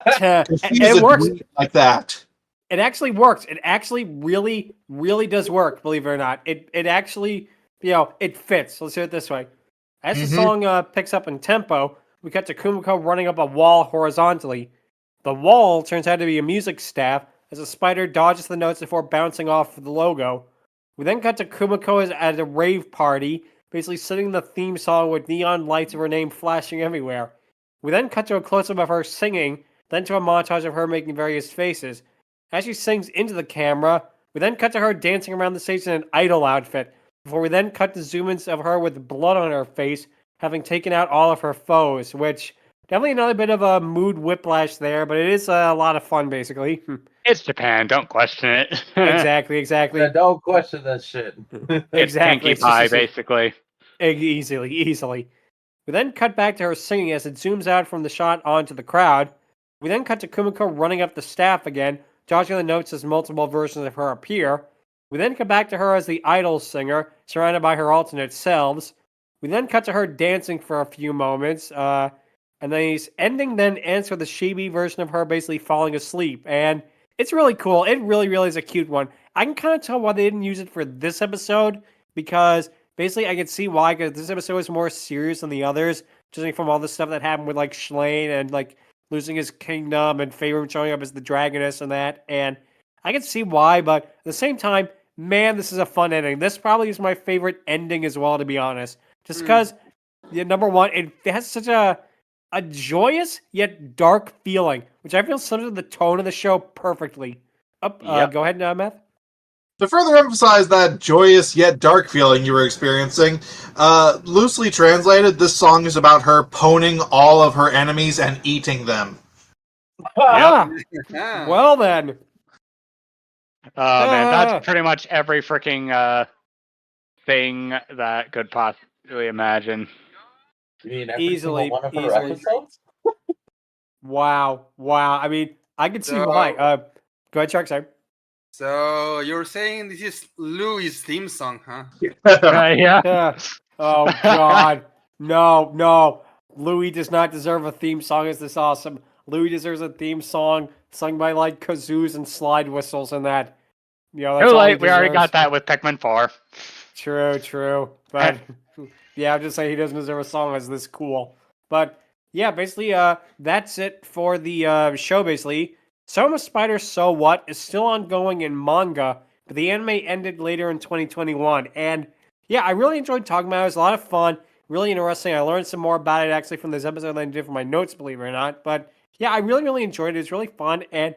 It works. Like that. It actually works. It actually really, really does work, believe it or not. It actually, it fits. Let's do it this way. As the song picks up in tempo, we cut to Kumiko running up a wall horizontally. The wall turns out to be a music staff as a spider dodges the notes before bouncing off the logo. We then cut to Kumiko at a rave party, basically singing the theme song with neon lights of her name flashing everywhere. We then cut to a close-up of her singing, then to a montage of her making various faces. As she sings into the camera, we then cut to her dancing around the stage in an idol outfit, before we then cut to zoom-ins of her with blood on her face, having taken out all of her foes, which, definitely another bit of a mood whiplash there, but it is a lot of fun, basically. It's Japan. Don't question it. Exactly. Yeah, don't question that shit. It's Exactly. Pinkie Pie, basically. Easily. We then cut back to her singing as it zooms out from the shot onto the crowd. We then cut to Kumiko running up the staff again, dodging the notes as multiple versions of her appear. We then cut back to her as the idol singer, surrounded by her alternate selves. We then cut to her dancing for a few moments, and then the ending then ends with a chibi version of her basically falling asleep. And it's really cool. It really, really is a cute one. I can kind of tell why they didn't use it for this episode, because basically I can see why, because this episode is more serious than the others, judging from all the stuff that happened with like Schlane and like losing his kingdom and Feirune showing up as the Dragoness and that. And I can see why, but at the same time, man, this is a fun ending. This probably is my favorite ending as well, to be honest. Just because, number one, it has such a joyous yet dark feeling, which I feel sums up the tone of the show perfectly. Go ahead now, Matt. To further emphasize that joyous yet dark feeling you were experiencing, loosely translated, this song is about her poning all of her enemies and eating them. Ah, Yeah. well then. Oh man, that's pretty much every freaking thing that could possibly imagine. You mean every Easily, single one of her easily. episodes? Wow. I mean, I can see why. Go ahead, Shark, sorry. So you're saying this is Louis' theme song, huh? Yeah. Oh, God. No. Louis does not deserve a theme song as this awesome. Louis deserves a theme song sung by, like, kazoos and slide whistles and that. That's Too all he late. We already deserves. got that with Pikmin 4. True. But, yeah, I'm just saying he doesn't deserve a song as this cool. But, yeah, basically, that's it for the show, basically. Soma Spider So What is still ongoing in manga, but the anime ended later in 2021. And yeah, I really enjoyed talking about it. It was a lot of fun, really interesting. I learned some more about it actually from this episode than I did from my notes, believe it or not. But yeah, I really, really enjoyed it. It's really fun. And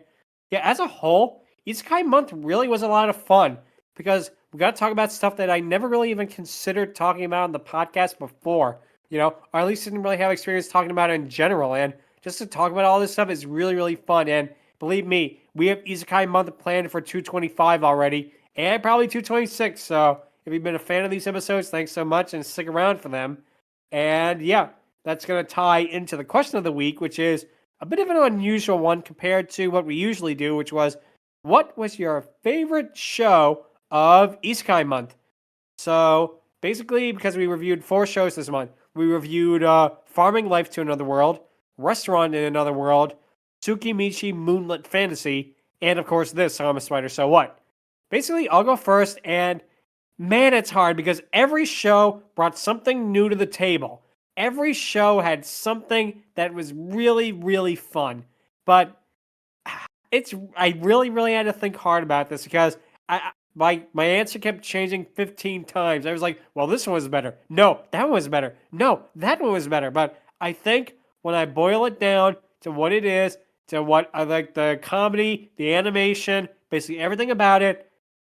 yeah, as a whole, Isekai Month really was a lot of fun because we got to talk about stuff that I never really even considered talking about on the podcast before, or at least didn't really have experience talking about it in general. And just to talk about all this stuff is really, really fun. And believe me, we have Isekai Month planned for 225 already and probably 226. So if you've been a fan of these episodes, thanks so much and stick around for them. And yeah, that's going to tie into the question of the week, which is a bit of an unusual one compared to what we usually do, which was, what was your favorite show of Isekai Month? So basically, because we reviewed 4 shows this month, we reviewed Farming Life to Another World, Restaurant in Another World, Tsukimichi Moonlit Fantasy, and of course this, I'm a Spider, So What? Basically, I'll go first, and man, it's hard because every show brought something new to the table. Every show had something that was really, really fun. But I really, really had to think hard about this because my answer kept changing 15 times. I was like, well, this one was better. No, that one was better. No, that one was better. But I think when I boil it down to what it is, to what I like, the comedy, the animation, basically everything about it,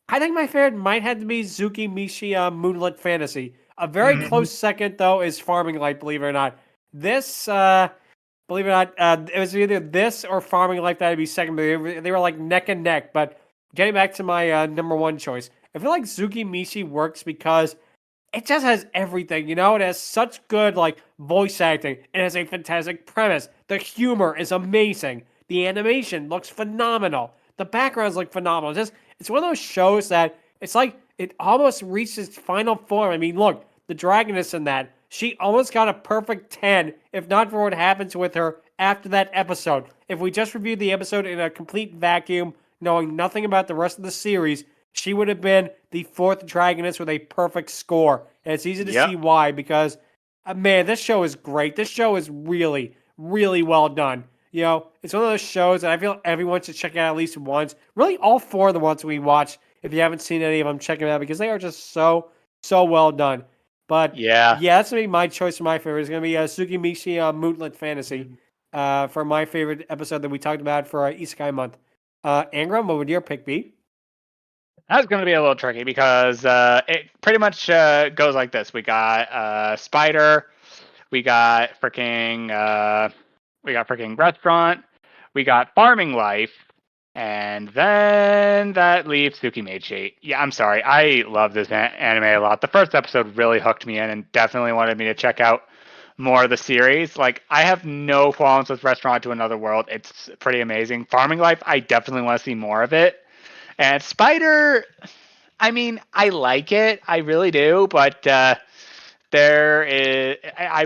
I think my favorite might have to be Tsukimichi Moonlit Fantasy. A very close second, though, is Farming Life, believe it or not. This, believe it or not, it was either this or Farming Life that would be second. But they were like neck and neck. But getting back to my number one choice, I feel like Tsukimichi works because it just has everything, It has such good, voice acting. It has a fantastic premise. The humor is amazing. The animation looks phenomenal. The backgrounds look phenomenal. It's one of those shows that it's like it almost reached its final form. I mean, look, the Dragoness in that, she almost got a perfect 10, if not for what happens with her after that episode. If we just reviewed the episode in a complete vacuum, knowing nothing about the rest of the series, she would have been the 4th Dragoness with a perfect score. And it's easy to see why, because, man, this show is great. This show is really, really well done. It's one of those shows that I feel everyone should check out at least once. Really, all 4 of the ones we watch. If you haven't seen any of them, check them out because they are just so well done. But yeah, that's gonna be my choice for my favorite. It's gonna be Tsukimichi Moonlit Fantasy for my favorite episode that we talked about for Isekai Month. Angron, what would your pick be? That's going to be a little tricky because it pretty much goes like this. We got Spider, we got freaking Restaurant, we got Farming Life, and then that leaves Tsukimichi. Yeah, I'm sorry. I love this anime a lot. The first episode really hooked me in and definitely wanted me to check out more of the series. I have no qualms with Restaurant to Another World. It's pretty amazing. Farming Life, I definitely want to see more of it. And Spider, I mean, I like it. I really do. But I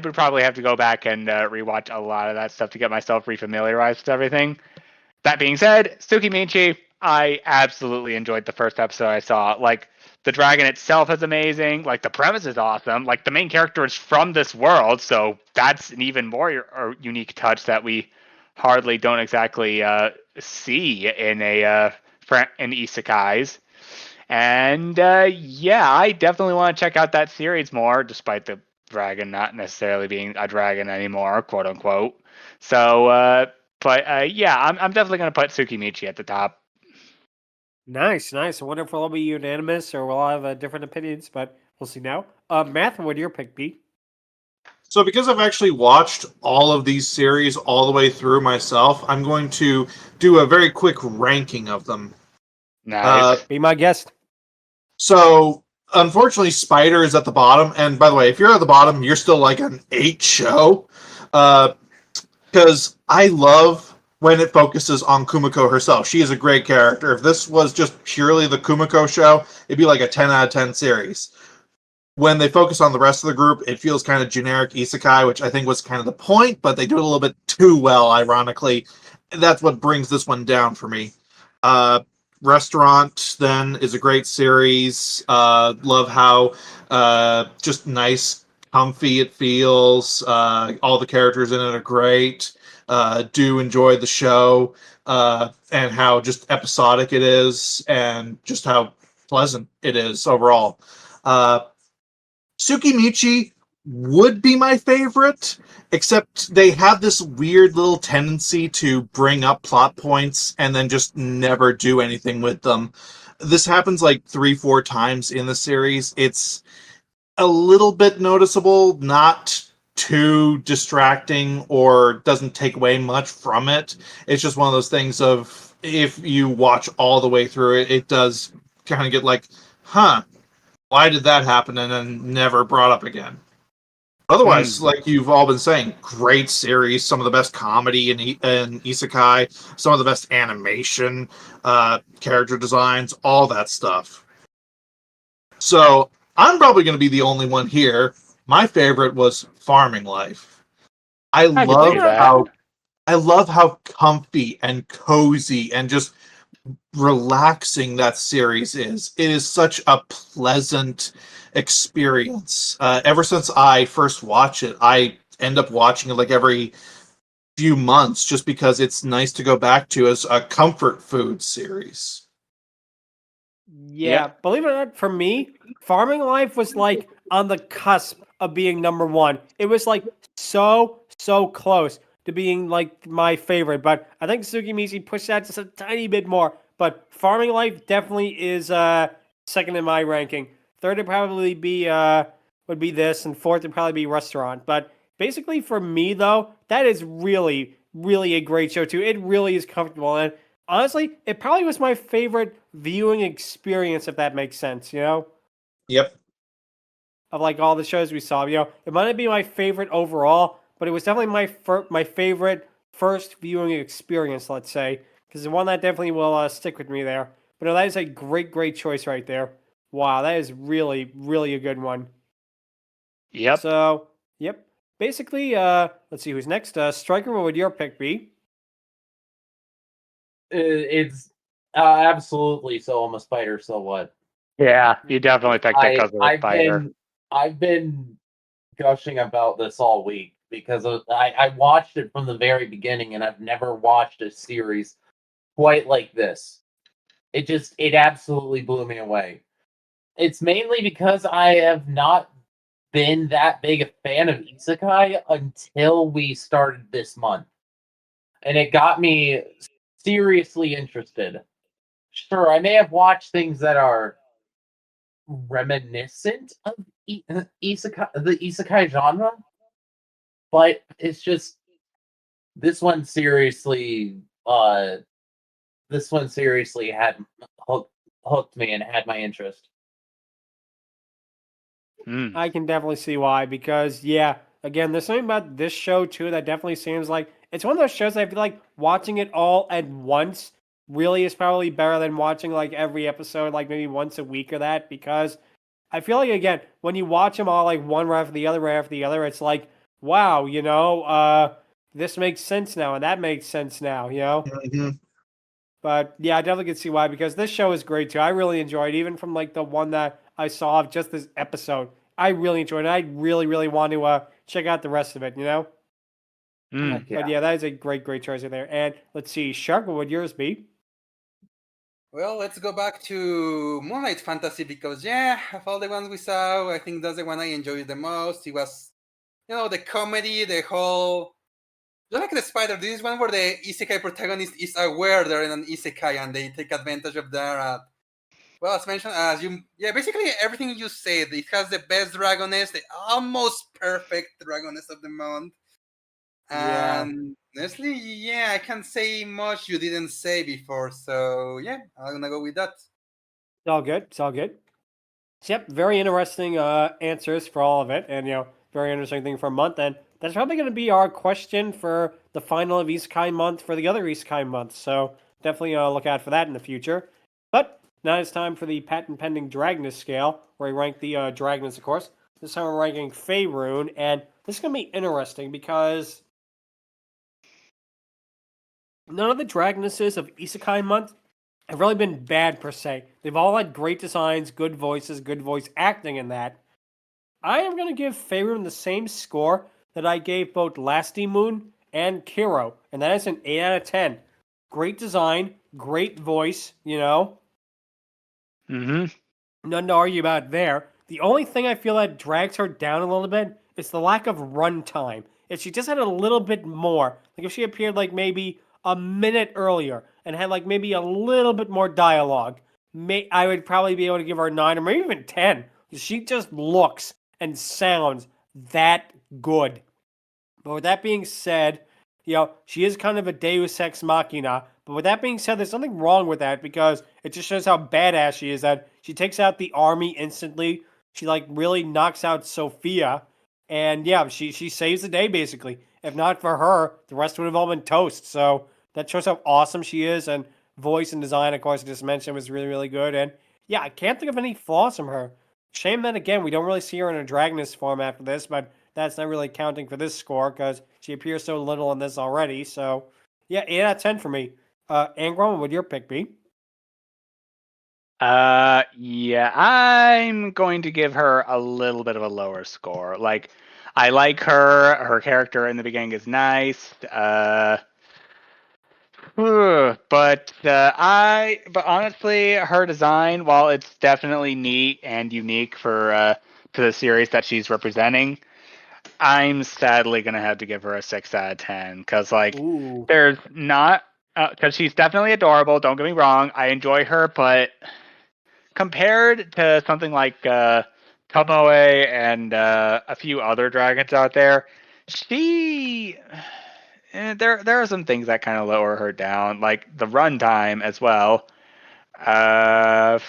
would probably have to go back and rewatch a lot of that stuff to get myself refamiliarized with everything. That being said, Tsukimichi, I absolutely enjoyed the first episode I saw. The dragon itself is amazing. The premise is awesome. The main character is from this world, so that's an even more unique touch that we hardly don't exactly see in isekais. And I definitely want to check out that series more, despite the dragon not necessarily being a dragon anymore, quote unquote. So, I'm definitely going to put Tsukimichi at the top. Nice. I wonder if we'll all be unanimous or we'll all have different opinions, but we'll see now. Math, what would your pick be? So because I've actually watched all of these series all the way through myself, I'm going to do a very quick ranking of them. Nice. Be my guest. So, unfortunately, Spider is at the bottom. And by the way, if you're at the bottom, you're still an 8 show. Because I love when it focuses on Kumoko herself. She is a great character. If this was just purely the Kumoko show, it'd be a 10 out of 10 series. When they focus on the rest of the group, it feels kind of generic isekai, which I think was kind of the point, but they do it a little bit too well, ironically. That's what brings this one down for me. Restaurant, then, is a great series. Love how just nice, comfy it feels. All the characters in it are great. Do enjoy the show and how just episodic it is and just how pleasant it is overall. Tsukimichi would be my favorite, except they have this weird little tendency to bring up plot points and then just never do anything with them. This happens like 3-4 times in the series. It's a little bit noticeable, not too distracting or doesn't take away much from it. It's just one of those things of, if you watch all the way through it, it does kind of get like, huh, why did that happen, and then never brought up again. Otherwise, like you've all been saying, great series, some of the best comedy in Isekai, some of the best animation, character designs, all that stuff. So I'm probably going to be the only one here. My favorite was Farming Life. I can love see that. how comfy and cozy and just relaxing that series is. It is such a pleasant experience. Ever since I first watched it, I end up watching it like every few months just because it's nice to go back to as a comfort food series. Yeah, believe it or not, for me, Farming Life was like on the cusp of being number one. It was like so close to being like my favorite, but I think Tsukimichi pushed that just a tiny bit more. But Farming Life definitely is second in my ranking. Third would probably be would be this, and fourth would probably be Restaurant. But basically, for me though, that is really a great show too. It really is comfortable, and honestly, it probably was my favorite viewing experience, if that makes sense, you know? Yep. Of like all the shows we saw, you know? It might not be my favorite overall, but it was definitely my favorite first viewing experience, let's say, because the one that definitely will stick with me there. But no, that is a great choice right there. Wow, that is really a good one. Yep. So, yep. Basically, let's see who's next. Stryker, what would your pick be? It's absolutely so. I'm a spider. So what? Yeah, you definitely picked it because of the spider. I've been gushing about this all week because I watched it from the very beginning, and I've never watched a series quite like this. It absolutely blew me away. It's mainly because I have not been that big a fan of Isekai until we started this month, and it got me seriously interested. Sure, I may have watched things that are reminiscent of isekai, the isekai genre, but it's just this one seriously. This one seriously had hooked me and had my interest. I can definitely see why, because yeah, again, there's something about this show too that definitely seems like it's one of those shows that I feel like watching it all at once really is probably better than watching like every episode like maybe once a week or that, because I feel like again, when you watch them all like one right after the other right after the other, it's like, wow, you know, this makes sense now and that makes sense now, you know? Mhm. But yeah, I definitely can see why, because this show is great too. I really enjoyed, even from like the one that I saw of just this episode. I really enjoyed it. I really want to check out the rest of it, you know? Heck But yeah, that is a great choice in there. And let's see, Shark, what would yours be? Well, let's go back to Moonlight Fantasy because, yeah, of all the ones we saw, I think that's the one I enjoyed the most. It was, the comedy, the whole. Just like the spider, this is one where the isekai protagonist is aware they're in an isekai and they take advantage of that. Well, as mentioned, basically everything you said. It has the best dragoness, the almost perfect dragoness of the month. Yeah. And honestly, yeah, I can't say much you didn't say before. So, yeah, I'm going to go with that. It's all good. It's all good. So, yep, very interesting answers for all of it. And, you know, very interesting thing for a month. And that's probably going to be our question for the final of Isekai Month for the other Isekai Month. So definitely look out for that in the future. But now it's time for the patent pending Dragoness Scale, where we rank the Dragoness, of course. This time we're ranking Feirune. And this is going to be interesting because none of the Dragonesses of Isekai Month have really been bad per se. They've all had great designs, good voices, good voice acting in that. I am going to give Feirune the same score that I gave both Lasty Moon and Kiro, and that is an 8 out of 10. Great design, great voice, you know. Mm-hmm. Nothing to argue about there. The only thing I feel that drags her down a little bit is the lack of runtime. If she just had a little bit more, like if she appeared like maybe a minute earlier and had like maybe a little bit more dialogue, I would probably be able to give her a 9 or maybe even 10. She just looks and sounds that good. But with that being said, she is kind of a deus ex machina. But with that being said, there's nothing wrong with that because it just shows how badass she is that she takes out the army instantly. She like really knocks out Sophia. And yeah, she saves the day basically. If not for her, the rest would have all been toast. So that shows how awesome she is. And voice and design, of course, I just mentioned was really, really good. And yeah, I can't think of any flaws from her. Shame that again, we don't really see her in a Dragoness form after this, but that's not really counting for this score because she appears so little in this already. So, yeah, 8 out of 10 for me. Angron, what would your pick be? Yeah, I'm going to give her a little bit of a lower score. Like, I like her. Her character in the beginning is nice. But honestly, her design, while it's definitely neat and unique for to the series that she's representing, I'm sadly gonna have to give her a 6 out of 10 because Ooh. there's not because she's definitely adorable. Don't get me wrong, I enjoy her, but compared to something like Tomoe and a few other dragons out there, she there are some things that kind of lower her down, like the runtime as well. Uh,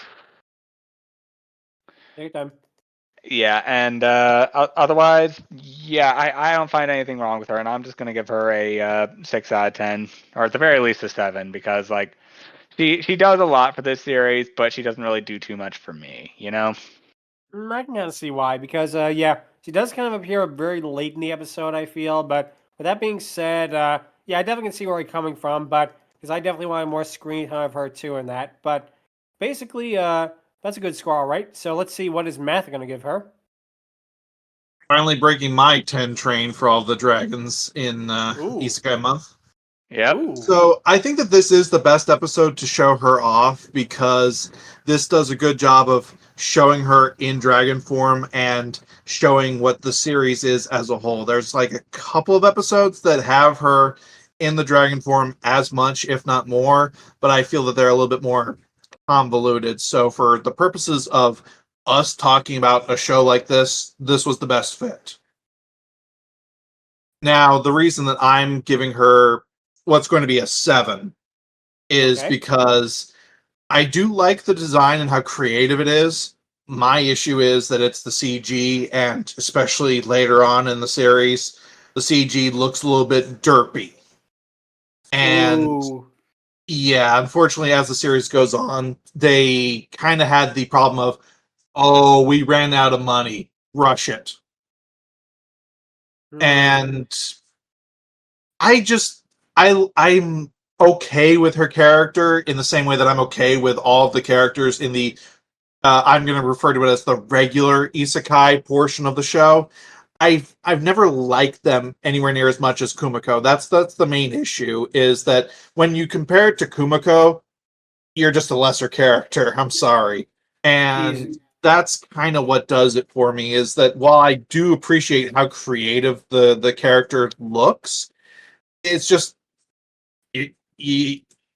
Take your time. yeah, and otherwise, yeah, I don't find anything wrong with her, and I'm just gonna give her a 6 out of 10, or at the very least a 7, because she does a lot for this series, but she doesn't really do too much for me, you know? I can kind of see why, because, yeah, she does kind of appear very late in the episode, I feel. But with that being said, yeah, I definitely can see where you're coming from, but because I definitely wanted more screen time of her too in that. But basically, that's a good score, all right? So let's see what is Math going to give her. Finally breaking my 10 train for all the dragons in Ooh. Isekai Month. Yep. Ooh. So I think that this is the best episode to show her off because this does a good job of showing her in dragon form and showing what the series is as a whole. There's like a couple of episodes that have her in the dragon form as much, if not more, but I feel that they're a little bit more convoluted. So for the purposes of us talking about a show like this was the best fit. Now, the reason that I'm giving her what's going to be a 7 is Okay. because I do like the design and how creative it is. My issue is that it's the CG, and especially later on in the series, the CG looks a little bit derpy. And Ooh. yeah, unfortunately, as the series goes on, they kind of had the problem of, oh, we ran out of money, rush it. Hmm. And I'm okay with her character in the same way that I'm okay with all of the characters in the I'm going to refer to it as the regular isekai portion of the show. I've never liked them anywhere near as much as Kumoko. That's the main issue, is that when you compare it to Kumoko, you're just a lesser character. I'm sorry. And Easy. that's kind of what does it for me, is that while I do appreciate how creative the character looks, it's just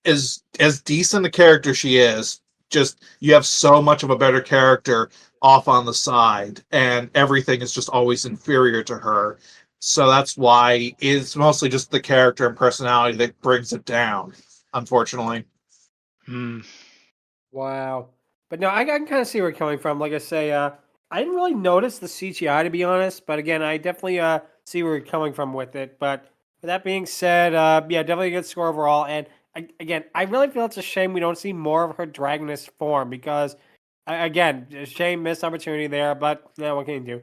as decent a character she is, just you have so much of a better character off on the side, and everything is just always inferior to her. So that's why it's mostly just the character and personality that brings it down, unfortunately. Hmm. Wow. But no, I can kind of see where you're coming from. Like I say, I didn't really notice the CGI to be honest, but again, I definitely see where you're coming from with it. But with that being said, yeah, definitely a good score overall. And again, I really feel it's a shame we don't see more of her Dragoness form because, again, a shame, missed opportunity there. But yeah, what can you do?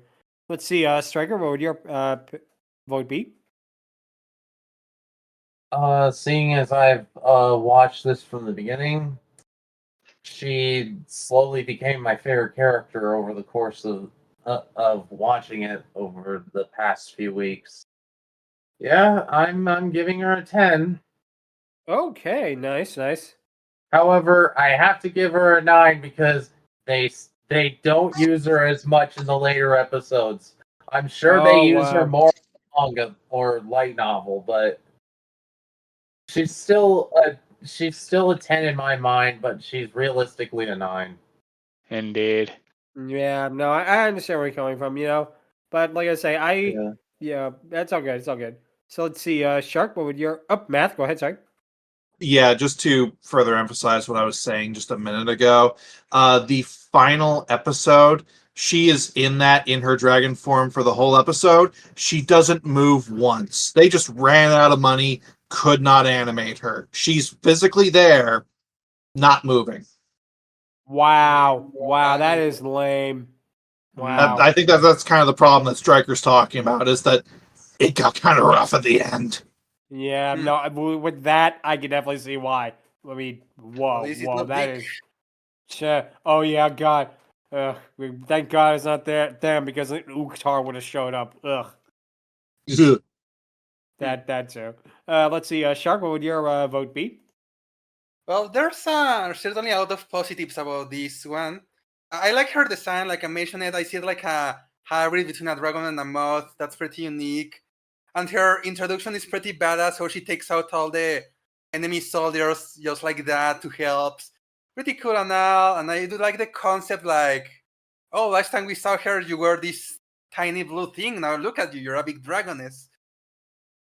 Let's see, Stryker, what would your vote be? Seeing as I've watched this from the beginning, she slowly became my favorite character over the course of watching it over the past few weeks. Yeah, I'm giving her a 10. Okay, nice, nice. However, I have to give her a 9 because they don't use her as much in the later episodes. I'm sure they use her more in manga or light novel, but she's still a 10 in my mind, but she's realistically a 9. Indeed. Yeah, no, I understand where you're coming from, But like I say, yeah, that's all good. It's all good. So let's see, Shark, what would your Math? Go ahead, sorry. Yeah, just to further emphasize what I was saying just a minute ago, the final episode, she is in her dragon form for the whole episode. She doesn't move once. They just ran out of money, could not animate her. She's physically there, not moving. Wow, that is lame. Wow. I think that's kind of the problem that Stryker's talking about, is that it got kind of rough at the end. Yeah, no, with that, I can definitely see why. I mean, whoa, that is. Oh yeah, God. Thank God it's not them because Uktar would have showed up. Ugh. That too. Let's see, Shark, what would your vote be? Well, there's certainly a lot of positives about this one. I like her design, like I mentioned it. I see it like a hybrid between a dragon and a moth. That's pretty unique. And her introduction is pretty badass, so she takes out all the enemy soldiers just like that to help. Pretty cool and all. And I do like the concept, like, oh, last time we saw her, you were this tiny blue thing. Now look at you, you're a big dragoness.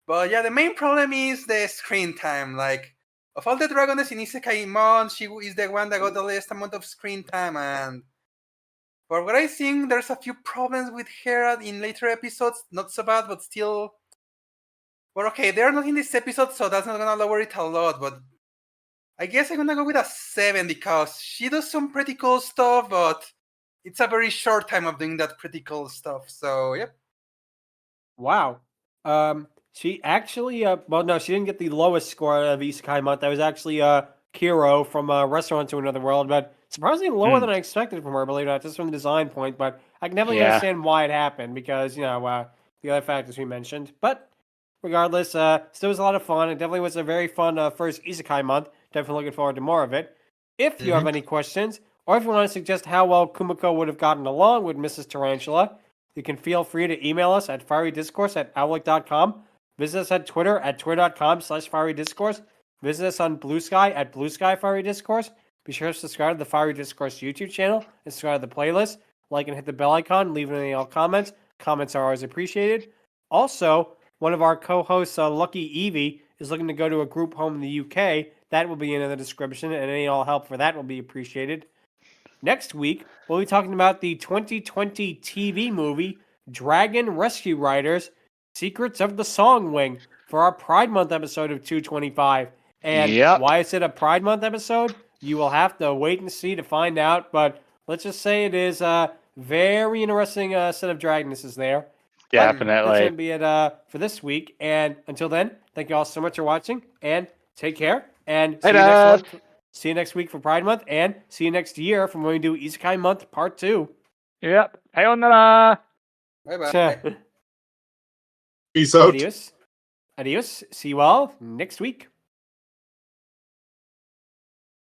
But yeah, the main problem is the screen time. Like, of all the dragoness in Isekai Month, she is the one that got the least amount of screen time. And for what I think, there's a few problems with her in later episodes. Not so bad, but still. Well, okay, they're not in this episode, so that's not gonna lower it a lot. But I guess I'm gonna go with a 7 because she does some pretty cool stuff, but it's a very short time of doing that pretty cool stuff. So, yep. Wow. She actually, well, no, she didn't get the lowest score of Isekai Month. That was actually Kiro from Restaurant to Another World, but surprisingly lower than I expected from her, believe it or not, just from the design point. But I can definitely understand why it happened because, the other factors we mentioned. But regardless, still was a lot of fun. It definitely was a very fun first Isekai Month. Definitely looking forward to more of it. If you have any questions, or if you want to suggest how well Kumoko would have gotten along with Mrs. Tarantula, you can feel free to email us at fierydiscourse@outlook.com. Visit us at Twitter at twitter.com/fierydiscourse. Visit us on Blue Sky at Blue Sky Fiery Discourse. Be sure to subscribe to the Fiery Discourse YouTube channel and subscribe to the playlist. Like and hit the bell icon. Leave any all comments. Comments are always appreciated. Also, one of our co-hosts, Lucky Evie, is looking to go to a group home in the UK. That will be in the description, and any all help for that will be appreciated. Next week, we'll be talking about the 2020 TV movie Dragon Rescue Riders Secrets of the Song Wing for our Pride Month episode of 225. And why is it a Pride Month episode? You will have to wait and see to find out, but let's just say it is a very interesting set of dragonesses there. Definitely. But that's going to be it for this week. And until then, thank you all so much for watching, and take care. And see you next week for Pride Month, and see you next year from when we do Isekai Month Part 2. Yep. Sayonara. Bye-bye. Peace out. Adios. See you all next week.